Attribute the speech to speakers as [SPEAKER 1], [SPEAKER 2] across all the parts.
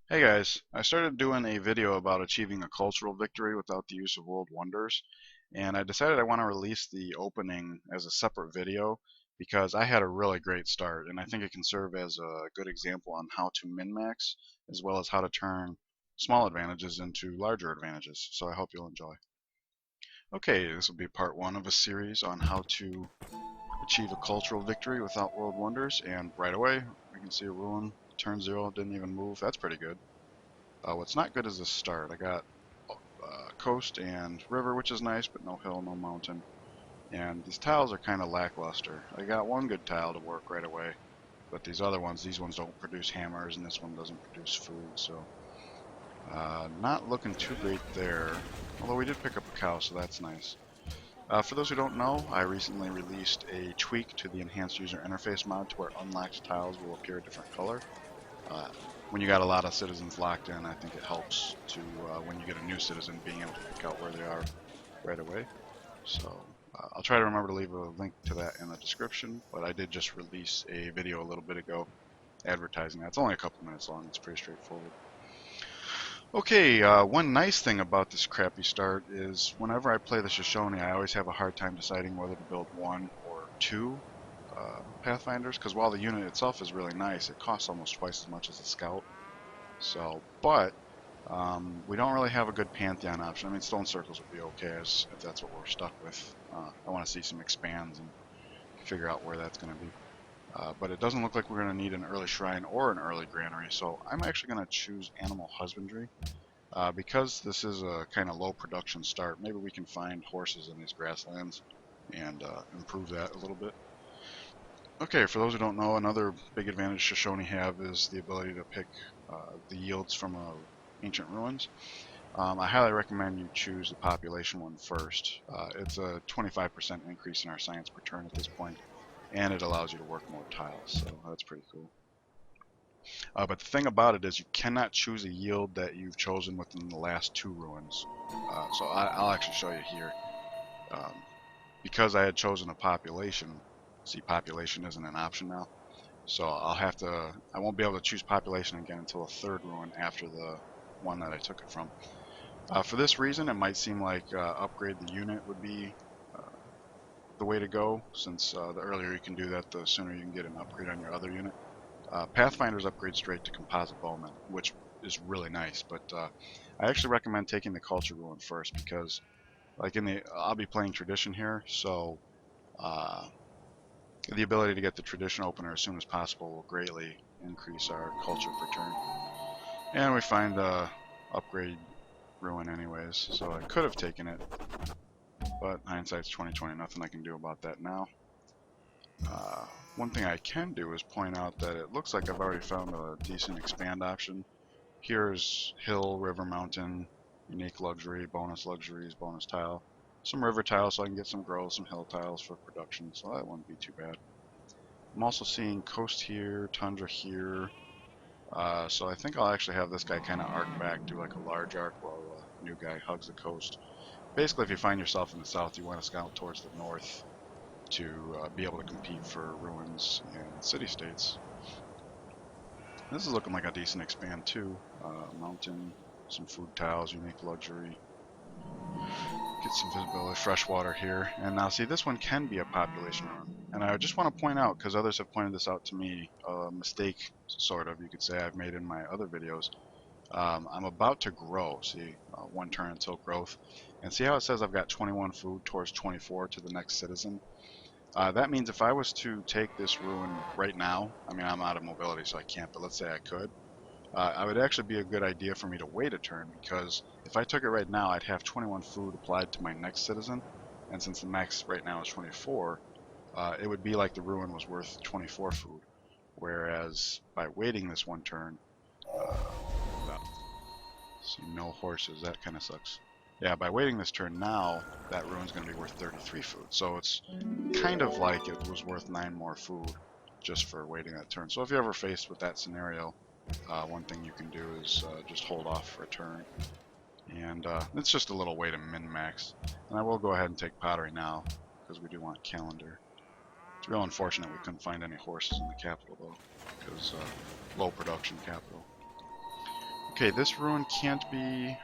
[SPEAKER 1] Hey guys, I started doing a video about achieving a cultural victory without the use of world wonders, and I decided I want to release the opening as a separate video because I had a really great start, and I think it can serve as a good example on how to min-max as well as how to turn small advantages into larger advantages, so I hope you'll enjoy. Okay, this will be part one of a series on how to achieve a cultural victory without world wonders, and right away we can see a ruin, turn zero, didn't even move, that's pretty good. What's not good is the start. I got coast and river, which is nice, but no hill, no mountain. And these tiles are kind of lackluster. I got one good tile to work right away, but these other ones, these ones don't produce hammers, and this one doesn't produce food, so not looking too great there. Although we did pick up a cow, so that's nice. For those who don't know, I recently released a tweak to the enhanced user interface mod to where unlocked tiles will appear a different color. Uh, when you got a lot of citizens locked in, I think it helps to, when you get a new citizen, being able to pick out where they are right away. So I'll try to remember to leave a link to that in the description, but I did just release a video a little bit ago advertising that. It's only a couple minutes long, it's pretty straightforward. Okay, one nice thing about this crappy start is whenever I play the Shoshone, I always have a hard time deciding whether to build one or two Pathfinders, because while the unit itself is really nice, it costs almost twice as much as a scout. So, but we don't really have a good Pantheon option. I mean, stone circles would be okay if that's what we're stuck with. I want to see some expands and figure out where that's going to be. But it doesn't look like we're going to need an early shrine or an early granary, so I'm actually going to choose animal husbandry. Because this is a kind of low production start, maybe we can find horses in these grasslands and improve that a little bit. Okay, for those who don't know, another big advantage Shoshone have is the ability to pick the yields from ancient ruins. I highly recommend you choose the population one first. It's a 25% increase in our science per turn at this point, and it allows you to work more tiles, so that's pretty cool. But the thing about it is you cannot choose a yield that you've chosen within the last two ruins. So I'll actually show you here. Um, because I had chosen a population, see population isn't an option now. So I won't be able to choose population again until a third ruin after the one that I took it from. For this reason, it might seem like upgrade the unit would be uh, the way to go, since the earlier you can do that, the sooner you can get an upgrade on your other unit. Pathfinders upgrade straight to composite bowman, which is really nice, but I actually recommend taking the culture ruin first because, like I'll be playing tradition here, so uh, the ability to get the tradition opener as soon as possible will greatly increase our culture per turn. And we find the upgrade ruin anyways, so I could have taken it, but hindsight's 20/20. Nothing I can do about that now. One thing I can do is point out that it looks like I've already found a decent expand option. Here's hill, river, mountain, unique luxury, bonus luxuries, bonus tile. Some river tiles so I can get some growth, some hill tiles for production, so that wouldn't be too bad. I'm also seeing coast here, tundra here, so I think I'll actually have this guy kind of arc back, do like a large arc while the new guy hugs the coast. Basically, if you find yourself in the south, you want to scout towards the north to be able to compete for ruins and city-states. This is looking like a decent expand too. Mountain, some food tiles, unique luxury. Get some visibility, fresh water here. And now see, this one can be a population run. And I just want to point out, because others have pointed this out to me, a mistake, sort of, you could say, I've made in my other videos. I'm about to grow, see, one turn until growth. And see how it says I've got 21 food towards 24 to the next citizen? That means if I was to take this ruin right now, I mean, I'm out of mobility, so I can't, but let's say I could, it would actually be a good idea for me to wait a turn, because if I took it right now, I'd have 21 food applied to my next citizen, and since the max right now is 24, it would be like the ruin was worth 24 food, whereas by waiting this one turn, see, no horses, that kind of sucks. Yeah, by waiting this turn now, that ruin's going to be worth 33 food. So it's kind of like it was worth 9 more food just for waiting that turn. So if you're ever faced with that scenario, one thing you can do is just hold off for a turn. And it's just a little way to min-max. And I will go ahead and take pottery now, because we do want calendar. It's real unfortunate we couldn't find any horses in the capital, though, because low production capital. Okay, this ruin can't be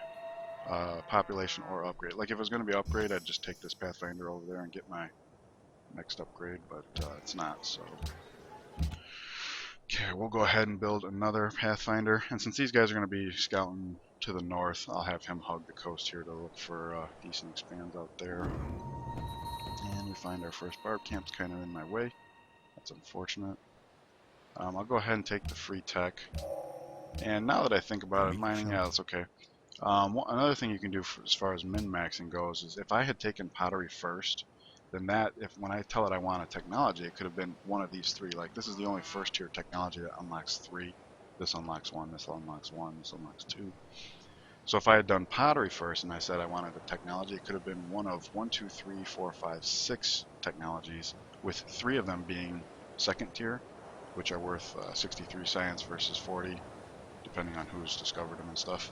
[SPEAKER 1] population or upgrade. Like if it was going to be upgrade, I'd just take this Pathfinder over there and get my next upgrade, but it's not, so. Okay, we'll go ahead and build another Pathfinder, and since these guys are going to be scouting to the north, I'll have him hug the coast here to look for decent expands out there. And we find our first barb camp's kind of in my way. That's unfortunate. I'll go ahead and take the free tech. And now that I think about it, mining, yeah, that's okay. Another thing you can do as far as min-maxing goes is if I had taken pottery first, then when I tell it I want a technology, it could have been one of these three. Like, this is the only first tier technology that unlocks 3. This unlocks 1, this unlocks 1, this unlocks 2. So if I had done pottery first and I said I wanted a technology, it could have been one of 1, 2, 3, 4, 5, 6 technologies, with 3 of them being second tier, which are worth 63 science versus 40, depending on who's discovered them and stuff.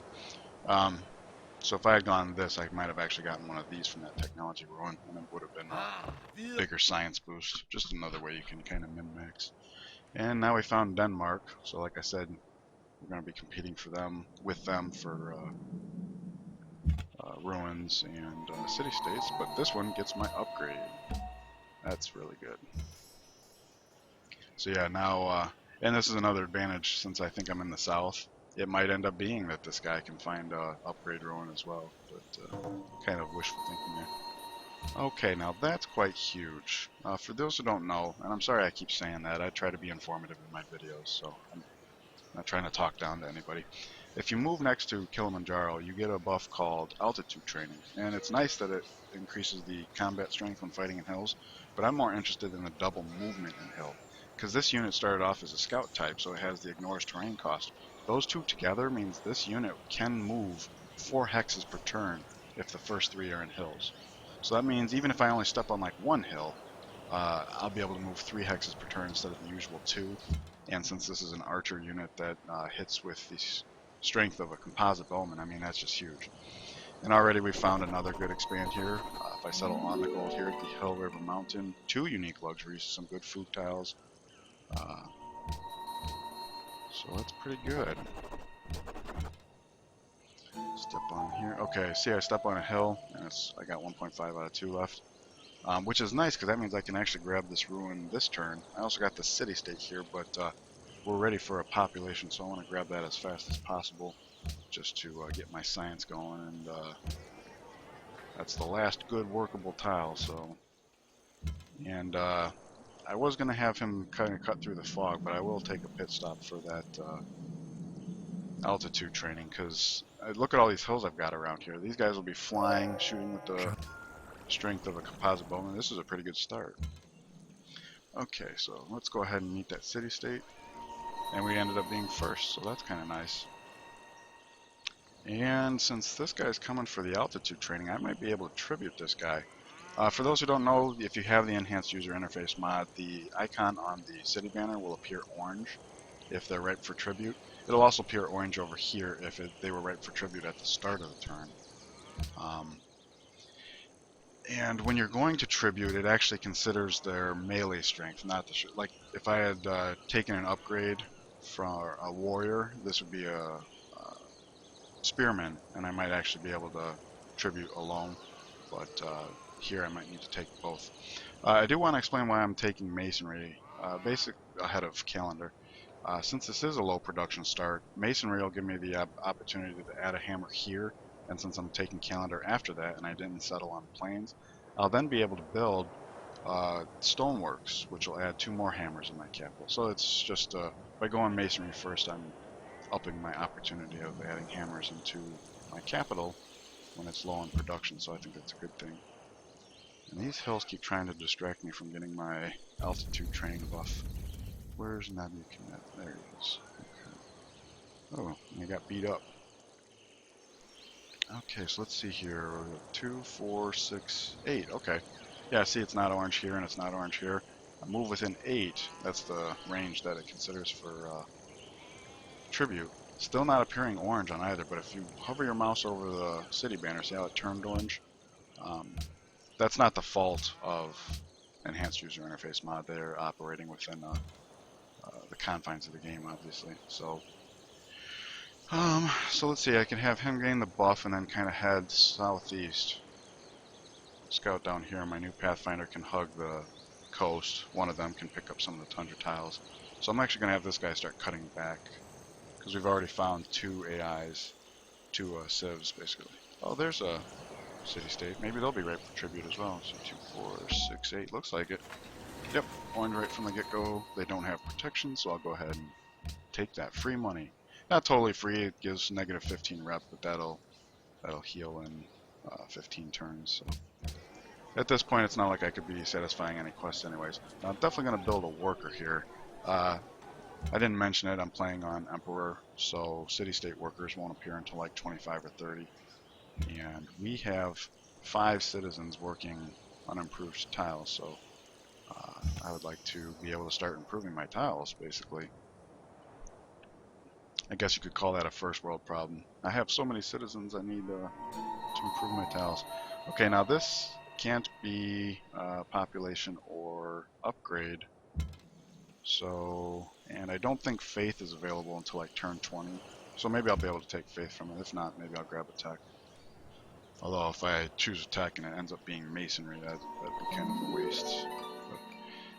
[SPEAKER 1] So if I had gone this, I might have actually gotten one of these from that technology ruin, and it would have been a bigger science boost. Just another way you can kind of min-max. And now we found Denmark, so like I said, we're going to be competing with them for ruins and city-states, but this one gets my upgrade. That's really good. So yeah, now, and this is another advantage since I think I'm in the south. It might end up being that this guy can find upgrade ruin as well, but kind of wishful thinking there. Okay, now that's quite huge. For those who don't know, and I'm sorry I keep saying that, I try to be informative in my videos, so I'm not trying to talk down to anybody. If you move next to Kilimanjaro, you get a buff called altitude training, and it's nice that it increases the combat strength when fighting in hills, but I'm more interested in the double movement in hill, because this unit started off as a scout type, so it has the ignores terrain cost. Those two together means this unit can move 4 hexes per turn if the first 3 are in hills. So that means even if I only step on like 1 hill, I'll be able to move 3 hexes per turn instead of the usual 2. And since this is an archer unit that hits with the strength of a composite bowman, I mean, that's just huge. And already we found another good expand here. If I settle on the gold here at the Hill River Mountain, 2 unique luxuries, some good food tiles. So that's pretty good. Step on here. Okay, see, I step on a hill, and I got 1.5 out of 2 left. Which is nice, because that means I can actually grab this ruin this turn. I also got the city-state here, but we're ready for a population, so I want to grab that as fast as possible, just to get my science going, and that's the last good workable tile, so... And I was going to have him kind of cut through the fog, but I will take a pit stop for that altitude training, because look at all these hills I've got around here. These guys will be flying, shooting with the strength of a composite bowman. This is a pretty good start. Okay, so let's go ahead and meet that city-state. And we ended up being first, so that's kind of nice. And since this guy's coming for the altitude training, I might be able to tribute this guy. For those who don't know, if you have the enhanced user interface mod, the icon on the city banner will appear orange if they're ripe for tribute. It'll also appear orange over here if they were ripe for tribute at the start of the turn. And when you're going to tribute, it actually considers their melee strength, not the like if I had taken an upgrade from a warrior, this would be a spearman, and I might actually be able to tribute alone, but here I might need to take both. I do want to explain why I'm taking masonry basic ahead of calendar. Since this is a low production start, masonry will give me the opportunity to add a hammer here, and since I'm taking calendar after that and I didn't settle on plains, I'll then be able to build stoneworks, which will add 2 more hammers in my capital. So it's just by going masonry first, I'm upping my opportunity of adding hammers into my capital when it's low in production, so I think that's a good thing. And these hills keep trying to distract me from getting my altitude training buff. Where's Nabucodonosor? There he is. Okay. Oh, and he got beat up. Okay, so let's see here. 2, 4, 6, 8. Okay. Yeah, see, it's not orange here and it's not orange here. I move within 8. That's the range that it considers for tribute. Still not appearing orange on either, but if you hover your mouse over the city banner, see how it turned orange? That's not the fault of enhanced user interface mod. They're operating within the confines of the game, obviously. So So let's see, I can have him gain the buff and then kind of head southeast. Scout down here, my new Pathfinder can hug the coast. One of them can pick up some of the tundra tiles. So I'm actually going to have this guy start cutting back, because we've already found two AIs, two civs basically. Oh, there's a city-state. Maybe they'll be right for tribute as well. So 2, 4, 6, 8, looks like it. Yep, warned right from the get-go. They don't have protection, so I'll go ahead and take that free money. Not totally free, it gives negative 15 rep, but that'll heal in 15 turns. So at this point, it's not like I could be satisfying any quests anyways. Now, I'm definitely going to build a worker here. I didn't mention it, I'm playing on Emperor, so city-state workers won't appear until like 25 or 30. And we have 5 citizens working on improved tiles, so I would like to be able to start improving my tiles, basically. I guess you could call that a first world problem. I have so many citizens I need to improve my tiles. Okay, now this can't be population or upgrade. So, and I don't think faith is available until like turn 20. So maybe I'll be able to take faith from it. If not, maybe I'll grab a tech. Although if I choose a tech and it ends up being masonry, that'd be kind of a waste. But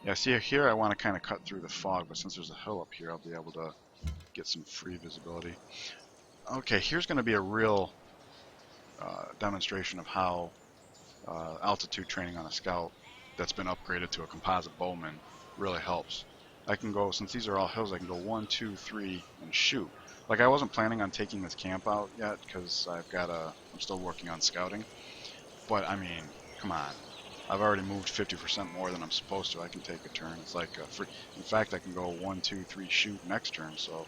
[SPEAKER 1] yeah, see here I want to kind of cut through the fog, but since there's a hill up here, I'll be able to get some free visibility. Okay, here's going to be a real demonstration of how altitude training on a scout that's been upgraded to a composite bowman really helps. I can go, since these are all hills, I can go 1, 2, 3 and shoot. Like I wasn't planning on taking this camp out yet because I'm still working on scouting. But I mean, come on. I've already moved 50% more than I'm supposed to. I can take a turn. It's like a free. In fact, I can go 1, 2, 3 shoot next turn. So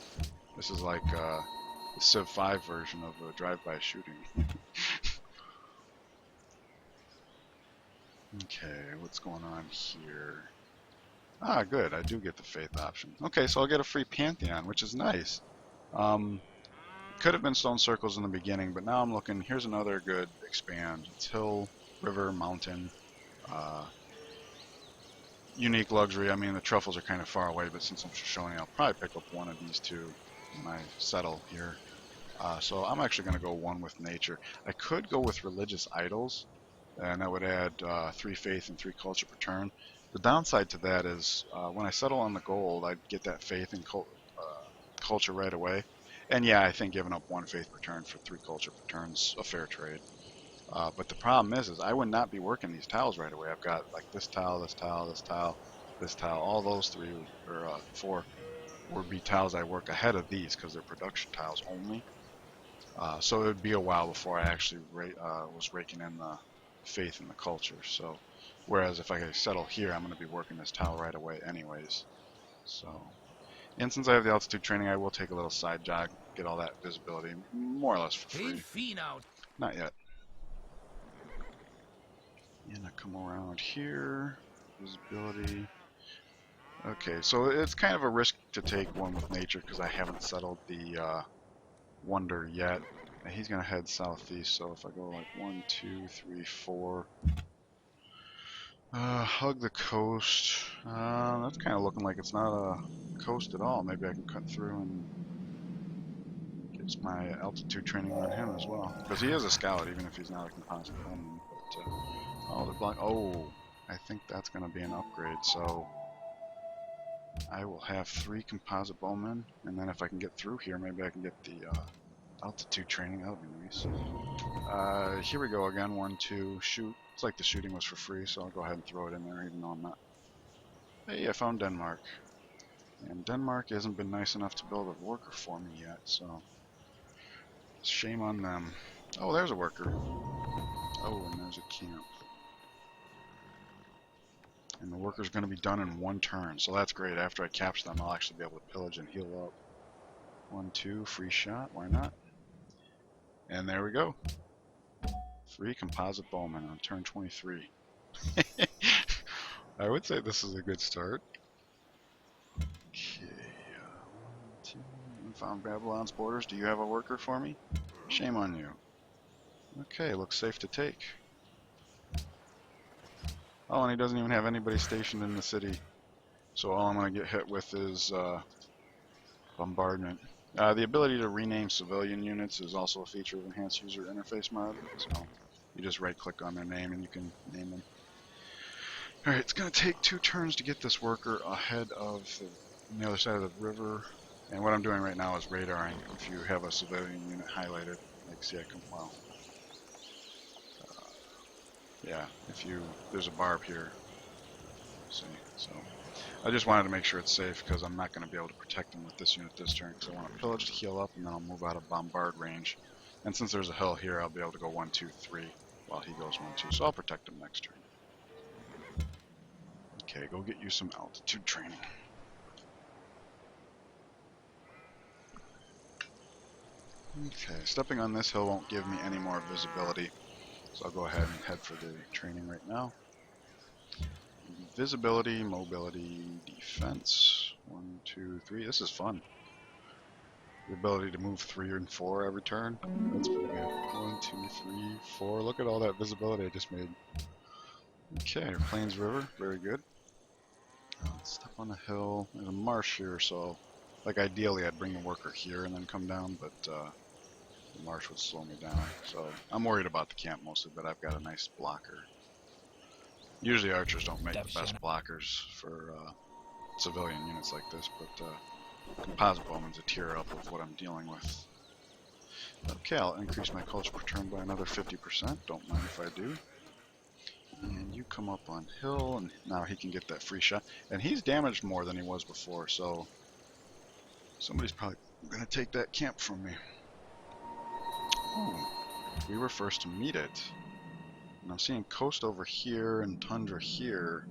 [SPEAKER 1] this is like the Civ 5 version of a drive-by shooting. Okay, what's going on here? Ah, good. I do get the faith option. Okay, so I'll get a free Pantheon, which is nice. Could have been stone circles in the beginning, but now I'm looking. Here's another good expand. It's hill, river, mountain. Unique luxury. I mean, the truffles are kind of far away, but since I'm Shoshone, I'll probably pick up one of these two when I settle here. So I'm actually going to go one with nature. I could go with religious idols, and that would add 3 faith and 3 culture per turn. The downside to that is when I settle on the gold, I'd get that faith and culture right away. And yeah, I think giving up 1 faith per turn for 3 culture per turn's a fair trade. But the problem is I would not be working these tiles right away. I've got like this tile, this tile, this tile, this tile. All those 3 or 4 would be tiles I work ahead of these because they're production tiles only. So it would be a while before I actually was raking in the faith and the culture. So, whereas if I settle here, I'm going to be working this tile right away anyways. So, and since I have the altitude training, I will take a little side jog, get all that visibility, more or less for free. Not yet. And I come around here, visibility. Okay, so it's kind of a risk to take one with nature because I haven't settled the wonder yet. He's gonna head southeast, so if I go like 1, 2, 3, 4, hug the coast. That's kind of looking like it's not a coast at all. Maybe I can cut through and get my altitude training on him as well, because he is a scout, even if he's not a composite bowman. But oh, they're blind. Oh, I think that's gonna be an upgrade. So I will have 3 composite bowmen, and then if I can get through here, maybe I can get the altitude training. That would be nice. Here we go again. 1, 2, shoot. It's like the shooting was for free, so I'll go ahead and throw it in there, even though I'm not. Hey, I found Denmark. And Denmark hasn't been nice enough to build a worker for me yet, so shame on them. Oh, there's a worker. Oh, and there's a camp. And the worker's going to be done in 1 turn, so that's great. After I capture them, I'll actually be able to pillage and heal up. 1, 2, free shot. Why not? And there we go. Free composite bowman on turn 23. I would say this is a good start. Okay, 1, 2. Found Babylon's borders. Do you have a worker for me? Shame on you. Okay, looks safe to take. Oh, and he doesn't even have anybody stationed in the city. So all I'm going to get hit with is bombardment. The ability to rename civilian units is also a feature of Enhanced User Interface mod. So you just right-click on their name and you can name them. Alright, it's going to take 2 turns to get this worker ahead of on the other side of the river. And what I'm doing right now is radaring. If you have a civilian unit highlighted, like see I come, well, yeah, there's a barb here, see, so I just wanted to make sure it's safe because I'm not going to be able to protect them with this unit this turn because I want to pillage to heal up and then I'll move out of bombard range. And since there's a hill here, I'll be able to go 1, 2, 3 while he goes 1, 2, so I'll protect him next turn. Okay, go get you some altitude training. Okay, stepping on this hill won't give me any more visibility, so I'll go ahead and head for the training right now. Visibility, mobility, defense. 1, 2, 3. This is fun. The ability to move 3 and 4 every turn. That's pretty good. 1, 2, 3, 4. Look at all that visibility I just made. Okay, Plains River. Very good. Let's step on a hill. There's a marsh here, so like ideally I'd bring the worker here and then come down, but the marsh would slow me down. So I'm worried about the camp mostly, but I've got a nice blocker. Usually archers don't make the best blockers for civilian units like this, but composite bowman's a tier up of what I'm dealing with. Okay, I'll increase my culture per turn by another 50%. Don't mind if I do. And you come up on hill, and now he can get that free shot. And he's damaged more than he was before, so somebody's probably going to take that camp from me. Oh, we were first to meet it. And I'm seeing coast over here and tundra here.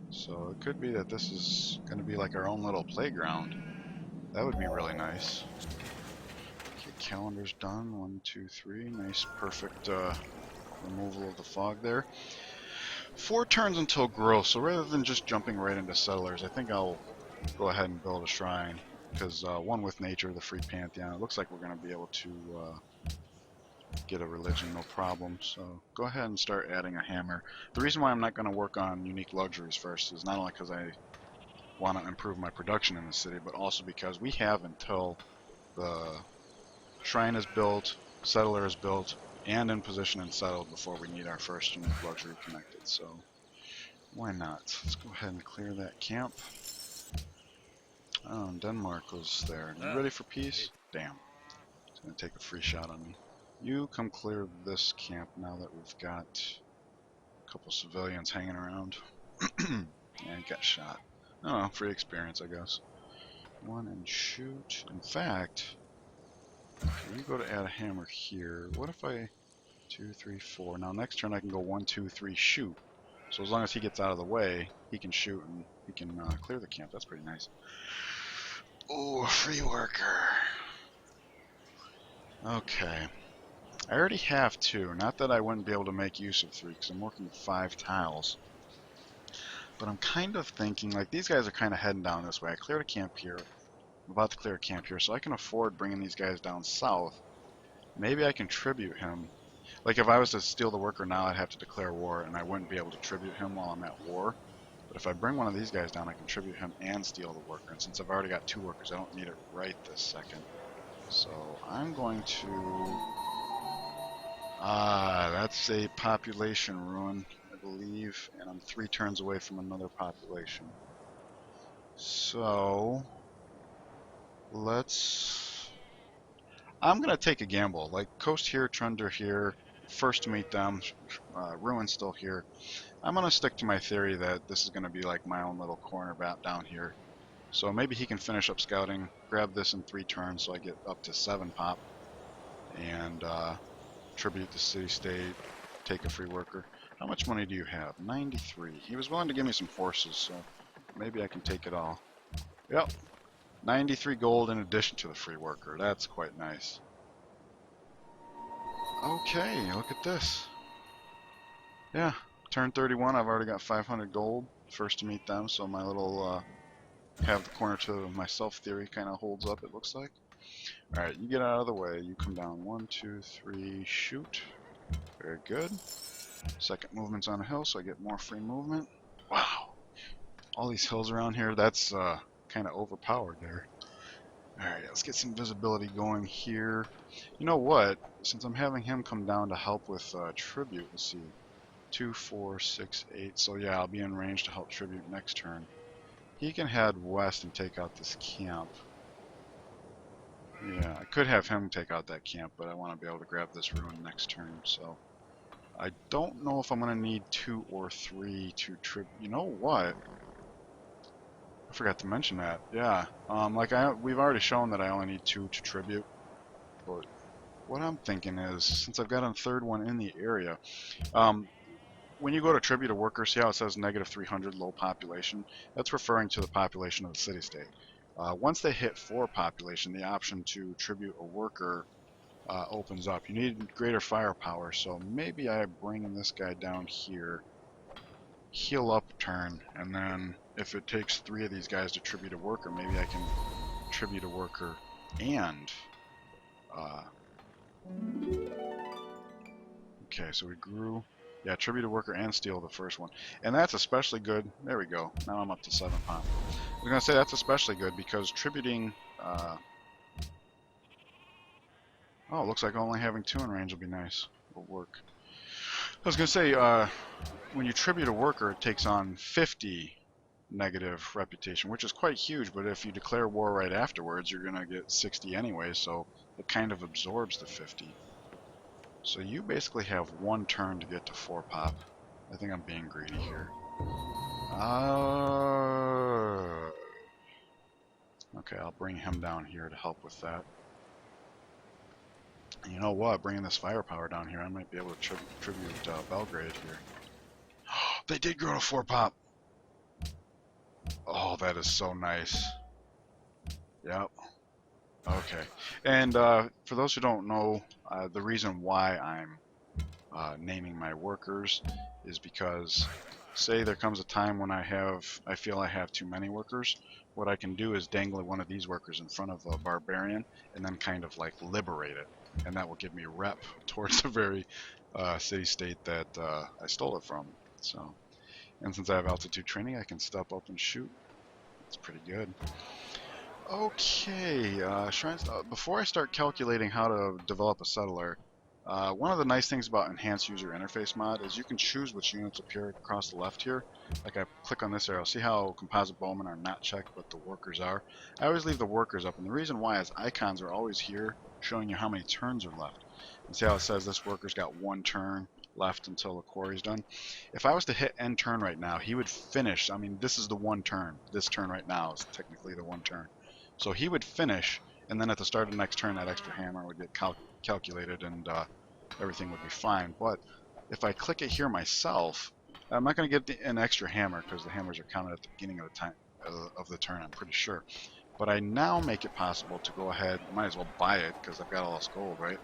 [SPEAKER 1] So it could be that this is going to be like our own little playground. That would be really nice. Okay, calendar's done. 1, 2, 3. Nice, perfect removal of the fog there. 4 turns until growth, so rather than just jumping right into settlers, I think I'll go ahead and build a shrine. Because one with nature, the free pantheon, it looks like we're going to be able to get a religion, no problem. So go ahead and start adding a hammer. The reason why I'm not going to work on unique luxuries first is not only because I want to improve my production in the city, but also because we have until the shrine is built, settler is built, and in position and settled before we need our first unique luxury connected. So why not? Let's go ahead and clear that camp. Oh, Denmark was there. You ready for peace? Damn. It's going to take a free shot on me. You come clear this camp now that we've got a couple civilians hanging around. And got shot. Oh, free experience, I guess. 1 and shoot. In fact, okay, you go to add a hammer here. What if I 2, 3, 4? Now next turn I can go 1, 2, 3, shoot. So as long as he gets out of the way, he can shoot and he can clear the camp. That's pretty nice. Oh, free worker. Okay. I already have 2. Not that I wouldn't be able to make use of 3, because I'm working with 5 tiles. But I'm kind of thinking, like, these guys are kind of heading down this way. I cleared a camp here. I'm about to clear a camp here, so I can afford bringing these guys down south. Maybe I can tribute him. Like, if I was to steal the worker now, I'd have to declare war, and I wouldn't be able to tribute him while I'm at war. But if I bring one of these guys down, I can tribute him and steal the worker. And since I've already got 2 workers, I don't need it right this second. So I'm going to... that's a population ruin, I believe, and I'm 3 turns away from another population. So I'm gonna take a gamble. Like, coast here, Trunder here, first to meet them, ruin still here. I'm gonna stick to my theory that this is gonna be like my own little corner bat down here. So maybe he can finish up scouting, grab this in 3 turns so I get up to 7 pop, and tribute the city-state, take a free worker. How much money do you have? 93. He was willing to give me some horses, so maybe I can take it all. Yep. 93 gold in addition to the free worker. That's quite nice. Okay, look at this. Yeah, turn 31, I've already got 500 gold. First to meet them, so my little have the corner to myself theory kind of holds up, it looks like. Alright, you get out of the way. You come down 1, 2, 3, shoot. Very good. Second movement's on a hill, so I get more free movement. Wow. All these hills around here, that's kind of overpowered there. Alright, let's get some visibility going here. You know what? Since I'm having him come down to help with tribute, let's see. 2, 4, 6, 8. So yeah, I'll be in range to help tribute next turn. He can head west and take out this camp. Yeah, I could have him take out that camp, but I want to be able to grab this ruin next turn, so... I don't know if I'm going to need 2 or 3 to tribute. You know what? I forgot to mention that. Yeah, we've already shown that I only need 2 to tribute, but what I'm thinking is, since I've got a third one in the area, when you go to tribute a worker, see how it says negative 300 low population? That's referring to the population of the city-state. Once they hit 4 population, the option to tribute a worker opens up. You need greater firepower, so maybe I bring this guy down here, heal up a turn, and then if it takes 3 of these guys to tribute a worker, maybe I can tribute a worker and... okay, so we grew... yeah, tribute a worker and steal the first one. And that's especially good... there we go. Now I'm up to 7 pop. I was going to say that's especially good because tributing... oh, it looks like only having 2 in range will be nice. Will work. I was going to say, when you tribute a worker, it takes on 50 negative reputation, which is quite huge, but if you declare war right afterwards, you're going to get 60 anyway, so it kind of absorbs the 50. So you basically have 1 turn to get to 4 pop. I think I'm being greedy here. Okay, I'll bring him down here to help with that. And you know what? Bringing this firepower down here, I might be able to tribute Belgrade here. They did grow to 4 pop! Oh, that is so nice. Yep. Okay. And for those who don't know, the reason why I'm naming my workers is because, say there comes a time when I feel I have too many workers, what I can do is dangle one of these workers in front of a barbarian and then kind of like liberate it. And that will give me rep towards the very city-state that I stole it from. So, and since I have altitude training, I can step up and shoot. It's pretty good. Okay, shrines. Before I start calculating how to develop a settler, one of the nice things about Enhanced User Interface mod is you can choose which units appear across the left here. Like I click on this arrow, see how composite bowmen are not checked, but the workers are. I always leave the workers up, and the reason why is icons are always here, showing you how many turns are left. And see how it says this worker's got 1 turn left until the quarry's done. If I was to hit end turn right now, he would finish. I mean, this is the 1 turn. This turn right now is technically the 1 turn. So he would finish, and then at the start of the next turn, that extra hammer would get calculated, and everything would be fine. But if I click it here myself, I'm not going to get an extra hammer because the hammers are counted at the beginning of the time of the turn, I'm pretty sure. But I now make it possible to go ahead. I might as well buy it because I've got all this gold, right?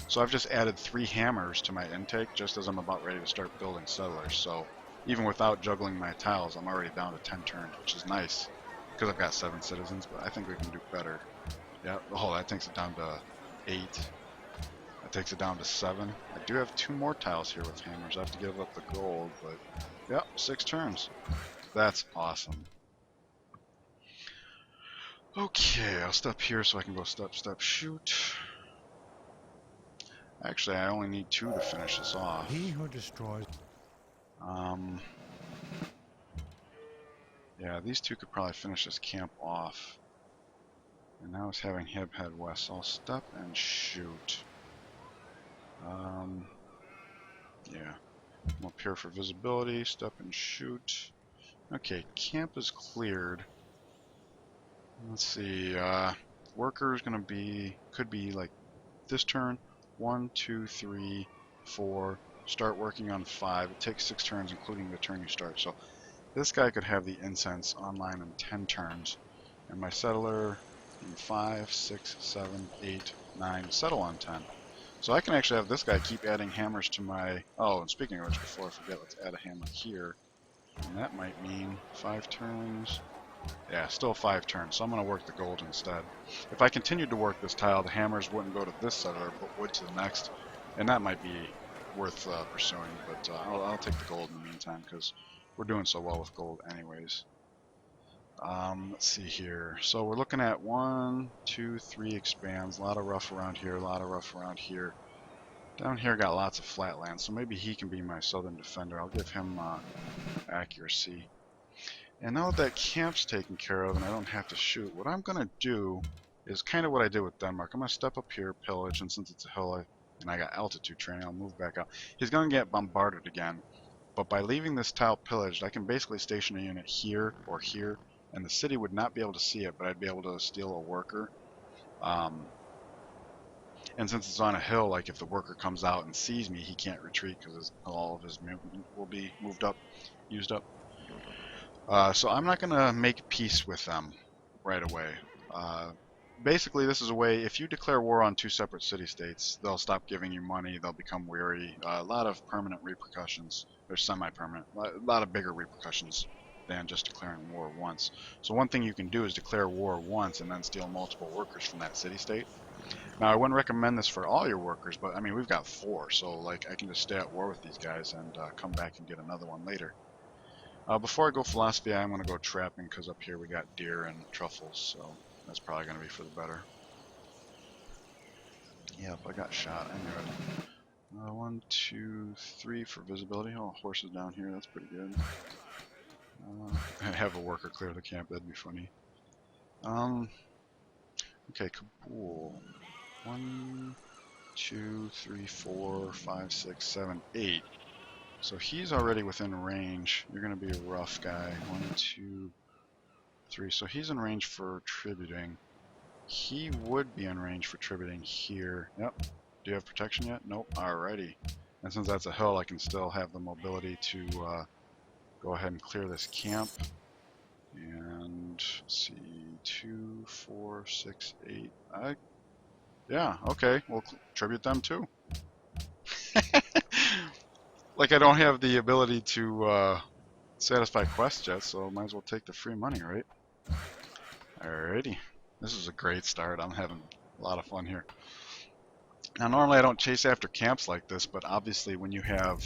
[SPEAKER 1] So I've just added 3 hammers to my intake just as I'm about ready to start building settlers. So even without juggling my tiles, I'm already down to 10 turns, which is nice because I've got 7 citizens, but I think we can do better. Yeah, oh, that takes it down to 8. That takes it down to 7. I do have 2 more tiles here with hammers. I have to give up the gold, but yep, 6 turns. That's awesome. Okay, I'll step here so I can go step, step, shoot. Actually, I only need 2 to finish this off.
[SPEAKER 2] He who destroys.
[SPEAKER 1] Yeah, these 2 could probably finish this camp off. And now it's having him head west. So I'll step and shoot. Yeah. I'm up here for visibility. Step and shoot. Okay, camp is cleared. Let's see. Worker is gonna be, could be like this turn. 1, 2, 3, 4. Start working on 5. It takes 6 turns, including the turn you start. So this guy could have the incense online in 10 turns, and my settler in 5, 6, 7, 8, 9 settle on 10. So I can actually have this guy keep adding hammers to my... oh, and speaking of which, before I forget, let's add a hammer here. And that might mean 5 turns. Yeah, still 5 turns, so I'm going to work the gold instead. If I continued to work this tile, the hammers wouldn't go to this settler, but would to the next. And that might be worth pursuing, but I'll take the gold in the meantime, because we're doing so well with gold anyways. Let's see here. So we're looking at 1, 2, 3 expands. A lot of rough around here, a lot of rough around here. Down here got lots of flatland, so maybe he can be my southern defender. I'll give him accuracy. And now that camp's taken care of and I don't have to shoot, what I'm going to do is kind of what I did with Denmark. I'm going to step up here, pillage, and since it's a hill and I got altitude training, I'll move back out. He's going to get bombarded again, but by leaving this tile pillaged, I can basically station a unit here or here, and the city would not be able to see it, but I'd be able to steal a worker. And since it's on a hill, like if the worker comes out and sees me, he can't retreat because all of his movement will be moved up, used up. So I'm not going to make peace with them right away. Basically, this is a way, if you declare war on 2 separate city-states, they'll stop giving you money, they'll become weary. A lot of permanent repercussions, or semi-permanent, a lot of bigger repercussions than just declaring war once. So one thing you can do is declare war once and then steal multiple workers from that city-state. Now, I wouldn't recommend this for all your workers, but I mean, we've got 4, so like I can just stay at war with these guys and come back and get another one later. Before I go philosophy, I'm going to go trapping because up here we got deer and truffles, so that's probably going to be for the better. Yep, I got shot. I knew it. 1, 2, 3 for visibility. Oh, horses down here. That's pretty good. I have a worker clear the camp. That'd be funny. Okay, Kabul. 1, 2, 3, 4, 5, 6, 7, 8. So he's already within range. You're going to be a rough guy. 1, 2, 3. So he's in range for tributing. He would be in range for tributing here. Yep. Do you have protection yet? Nope. Alrighty. And since that's a hill, I can still have the mobility to go ahead and clear this camp. And let's see, 2, 4, 6, 8. Yeah. Okay. We'll tribute them too. Like I don't have the ability to satisfy quests yet, so might as well take the free money, right? Alrighty. This is a great start. I'm having a lot of fun here. Now, normally I don't chase after camps like this, but obviously when you have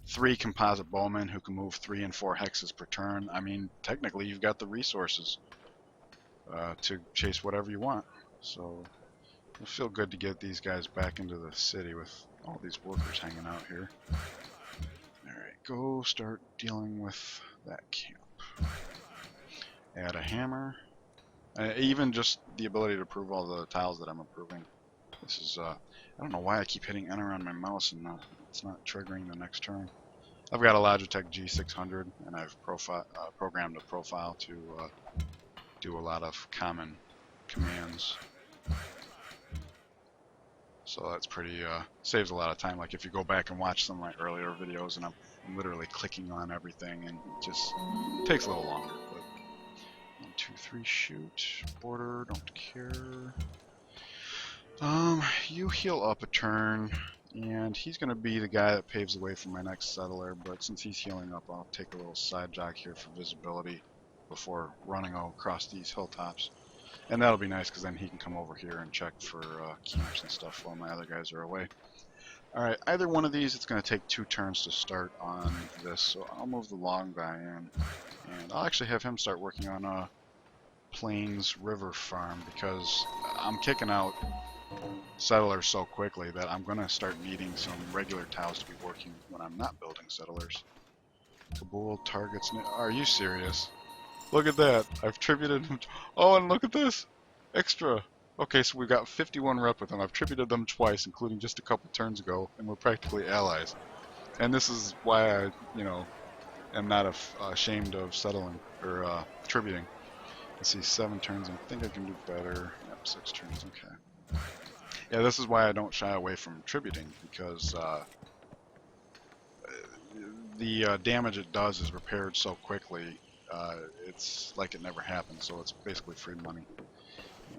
[SPEAKER 1] 3 composite bowmen who can move 3 and 4 hexes per turn, I mean, technically you've got the resources to chase whatever you want. So it'll feel good to get these guys back into the city with all these workers hanging out here. Alright, go start dealing with that camp. Add a hammer. Even just the ability to approve all the tiles that I'm approving. This is, I don't know why I keep hitting enter on my mouse and it's not triggering the next turn. I've got a Logitech G600 and I've programmed a profile to do a lot of common commands. So that's pretty, saves a lot of time. Like if you go back and watch some of my earlier videos and I'm literally clicking on everything and it just takes a little longer. But 1, 2, 3, shoot. Border, don't care. You heal up a turn, and he's going to be the guy that paves the way for my next settler, but since he's healing up, I'll take a little side jog here for visibility before running across these hilltops. And that'll be nice, because then he can come over here and check for camps and stuff while my other guys are away. Alright, either one of these, it's going to take 2 turns to start on this, so I'll move the long guy in. And I'll actually have him start working on a Plains River farm, because I'm kicking out settlers so quickly that I'm going to start needing some regular tiles to be working when I'm not building settlers. Kabul targets... Are you serious? Look at that. I've tributed him. Oh, and look at this. Extra. Okay, so we've got 51 rep with them. I've tributed them twice, including just a couple turns ago, and we're practically allies. And this is why I, am not ashamed of settling, or tributing. Let's see, 7 turns. I think I can do better. Yep, 6 turns. Okay. Yeah, this is why I don't shy away from tributing, because the damage it does is repaired so quickly. It's like it never happened, so it's basically free money.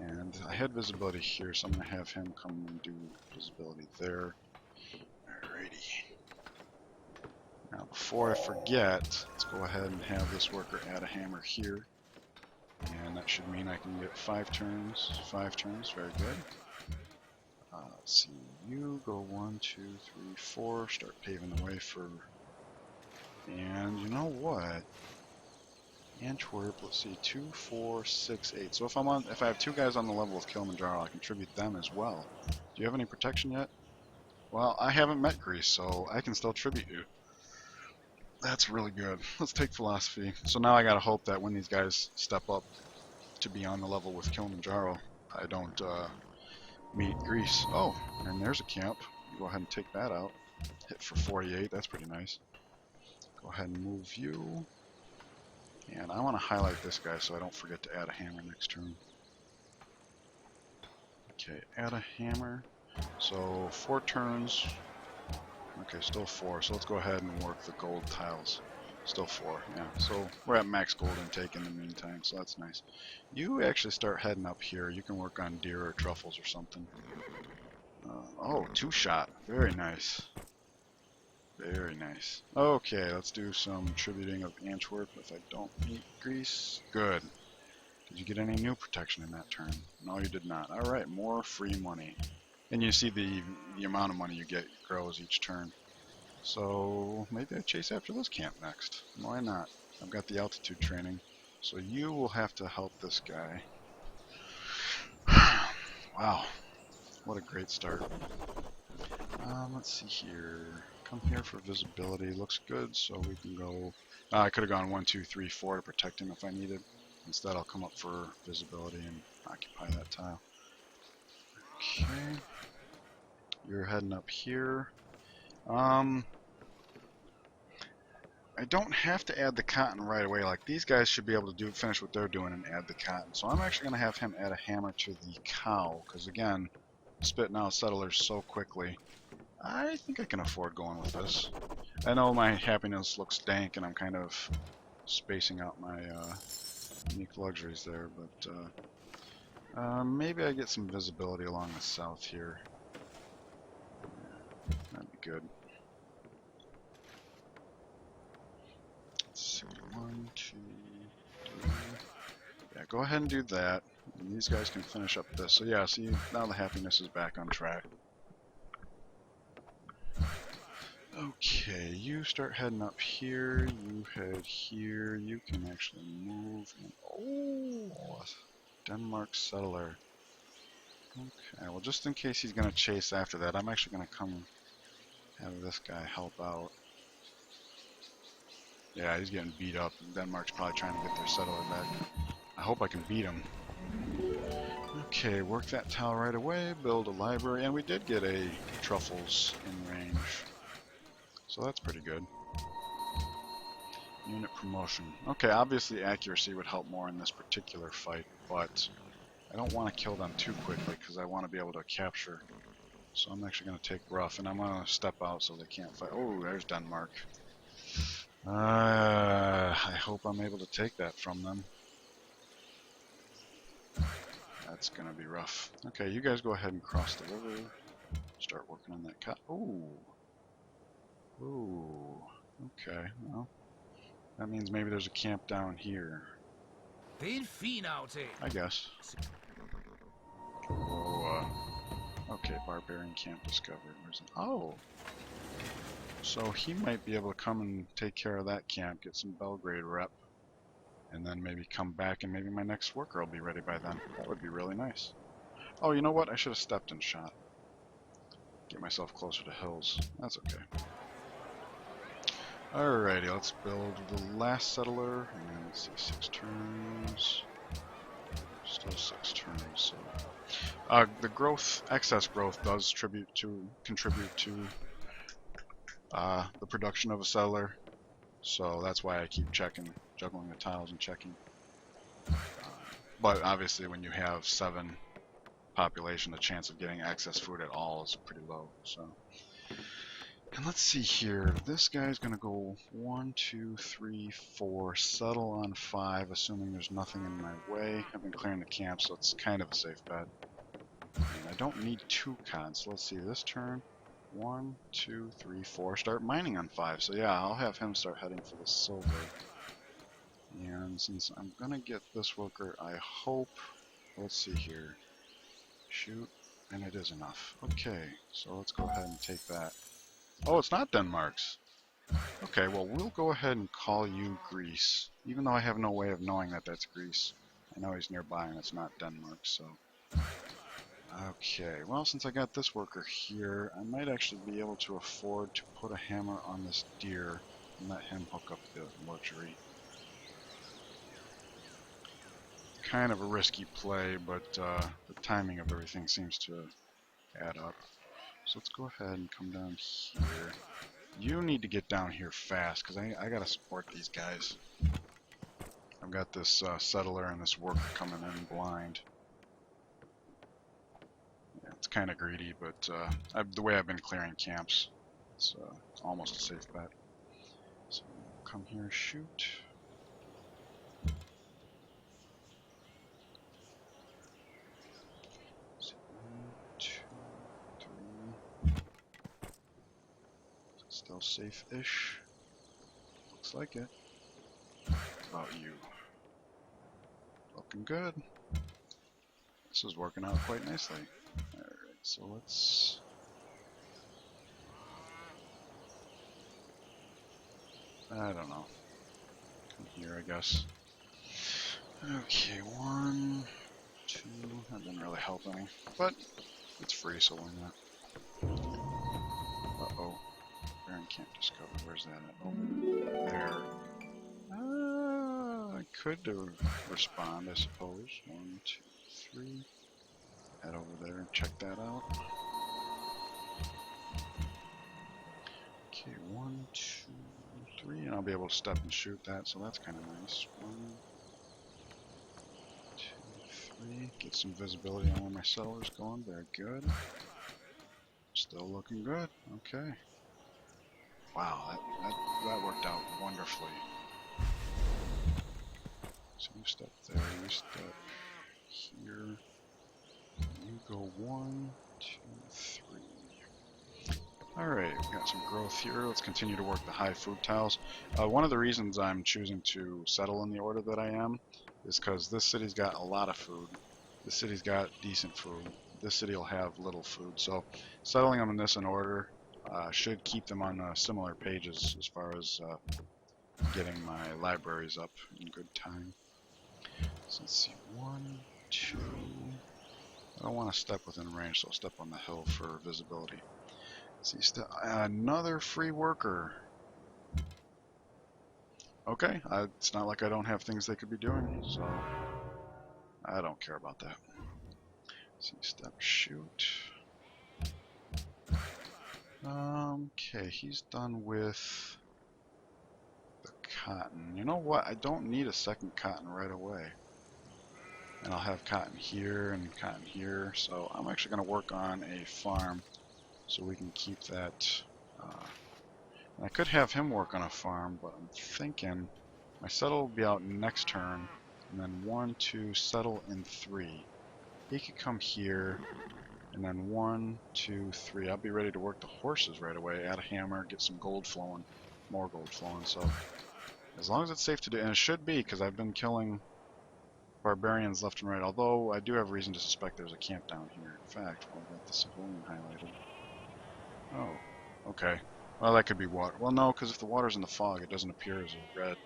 [SPEAKER 1] And I had visibility here, so I'm going to have him come and do visibility there. Alrighty. Now, before I forget, let's go ahead and have this worker add a hammer here. And that should mean I can get 5 turns. 5 turns, very good. Let's see, you go 1, 2, 3, 4, start paving the way for... And you know what? Antwerp, let's see, 2, 4, 6, 8. So if I have two guys on the level of Kilimanjaro, I can tribute them as well. Do you have any protection yet? Well, I haven't met Greece, so I can still tribute you. That's really good. Let's take philosophy. So now I gotta hope that when these guys step up to be on the level with Kilimanjaro, I don't meet Greece. Oh, and there's a camp. Go ahead and take that out. Hit for 48. That's pretty nice. Go ahead and move you. And I want to highlight this guy so I don't forget to add a hammer next turn. Okay, add a hammer. So 4 turns. Okay, still 4. So let's go ahead and work the gold tiles. Still 4, yeah. So we're at max gold intake in the meantime, so that's nice. You actually start heading up here. You can work on deer or truffles or something. Oh, 2-shot. Very nice. Very nice. Okay, let's do some tributing of Antwerp if I don't meet Greece. Good. Did you get any new protection in that turn? No, you did not. Alright, more free money. And you see the amount of money you get grows each turn. So maybe I chase after this camp next. Why not? I've got the altitude training. So you will have to help this guy. Wow. What a great start. Let's see here. Come here for visibility. Looks good, so we can go... I could have gone 1, 2, 3, 4 to protect him if I needed. Instead, I'll come up for visibility and occupy that tile. Okay. You're heading up here. I don't have to add the cotton right away. Like, these guys should be able to finish what they're doing and add the cotton. So I'm actually going to have him add a hammer to the cow, because again, spitting out settlers so quickly. I think I can afford going with this. I know my happiness looks dank and I'm kind of spacing out my unique luxuries there, but maybe I get some visibility along the south here. Yeah, that'd be good. Let's see, 1, 2, 3. Yeah, go ahead and do that. And these guys can finish up this. So yeah, see, now the happiness is back on track. Okay, you start heading up here, you head here, you can actually move, and oh, Denmark settler. Okay, well just in case he's going to chase after that, I'm actually going to come have this guy help out. Yeah, he's getting beat up, Denmark's probably trying to get their settler back. I hope I can beat him. Okay, work that tile right away, build a library, and we did get a truffles in range. So that's pretty good. Unit promotion. Okay, obviously accuracy would help more in this particular fight, but I don't want to kill them too quickly because I want to be able to capture. So I'm actually going to take rough, and I'm going to step out so they can't fight. Oh, there's Denmark. I hope I'm able to take that from them. That's going to be rough. Okay, you guys go ahead and cross the river. Start working on that cut. Ooh. Ooh. Okay, well. That means maybe there's a camp down here. I guess. Oh, okay, barbarian camp discovered. Where's it? Oh! So he might be able to come and take care of that camp, get some Belgrade rep, and then maybe come back and maybe my next worker will be ready by then. That would be really nice. Oh, you know what? I should have stepped and shot. Get myself closer to hills. That's okay. Alrighty, let's build the last settler, and let's see, 6 turns. Still 6 turns, so... the growth, excess growth does contribute to the production of a settler, so that's why I keep checking, juggling the tiles and checking. But obviously when you have 7 population, the chance of getting excess food at all is pretty low, so... And let's see here, this guy's gonna go 1, 2, 3, 4, settle on 5, assuming there's nothing in my way. I've been clearing the camp, so it's kind of a safe bet. And I don't need 2 cons, so let's see, this turn, 1, 2, 3, 4, start mining on 5. So yeah, I'll have him start heading for the silver. And since I'm gonna get this worker, I hope, let's see here, shoot, and it is enough. Okay, so let's go ahead and take that. Oh, it's not Denmark's. Okay, well, we'll go ahead and call you Greece, even though I have no way of knowing that that's Greece. I know he's nearby and it's not Denmark, so... Okay, well, since I got this worker here, I might actually be able to afford to put a hammer on this deer and let him hook up the luxury. Kind of a risky play, but the timing of everything seems to add up. So let's go ahead and come down here. You need to get down here fast, because I gotta support these guys. I've got this settler and this worker coming in blind. Yeah, it's kind of greedy, but the way I've been clearing camps, it's almost a safe bet. So come here and shoot. So 1, 2, 3. Still safe-ish. Looks like it. How about you? Looking good. This is working out quite nicely. Alright, so let's... I don't know. Come here, I guess. Okay, 1, 2... That didn't really help any. But it's free, so why not? Uh-oh. Baron can't discover. Where's that at? Oh, there. I could respond, I suppose. 1, 2, 3. Head over there and check that out. Okay, 1, 2, 3, and I'll be able to step and shoot that, so that's kind of nice. 1, 2, 3. Get some visibility on where my settler's going. Very good. Still looking good. Okay. Wow, that worked out wonderfully. So you step there, you step here. You go 1, 2, 3. Alright, we've got some growth here. Let's continue to work the high food tiles. One of the reasons I'm choosing to settle in the order that I am is because this city's got a lot of food. This city's got decent food. This city will have little food. So settling them in this in order should keep them on similar pages as far as getting my libraries up in good time. So let's see, 1, 2... I don't want to step within range, so I'll step on the hill for visibility. See, another free worker. Okay, it's not like I don't have things they could be doing, so I don't care about that. See, step, shoot. Okay, he's done with the cotton. You know what? I don't need a second cotton right away. And I'll have cotton here and cotton here, so I'm actually going to work on a farm so we can keep that. And I could have him work on a farm, but I'm thinking my settle will be out next turn, and then 1, 2, settle in 3. He could come here, and then 1, 2, 3. I'll be ready to work the horses right away, add a hammer, get some gold flowing, more gold flowing. So as long as it's safe to do, and it should be, because I've been killing barbarians left and right, although I do have reason to suspect there's a camp down here. In fact, I've got the civilian highlighted. Oh, okay. Well, that could be water. Well, no, because if the water's in the fog, it doesn't appear as a red.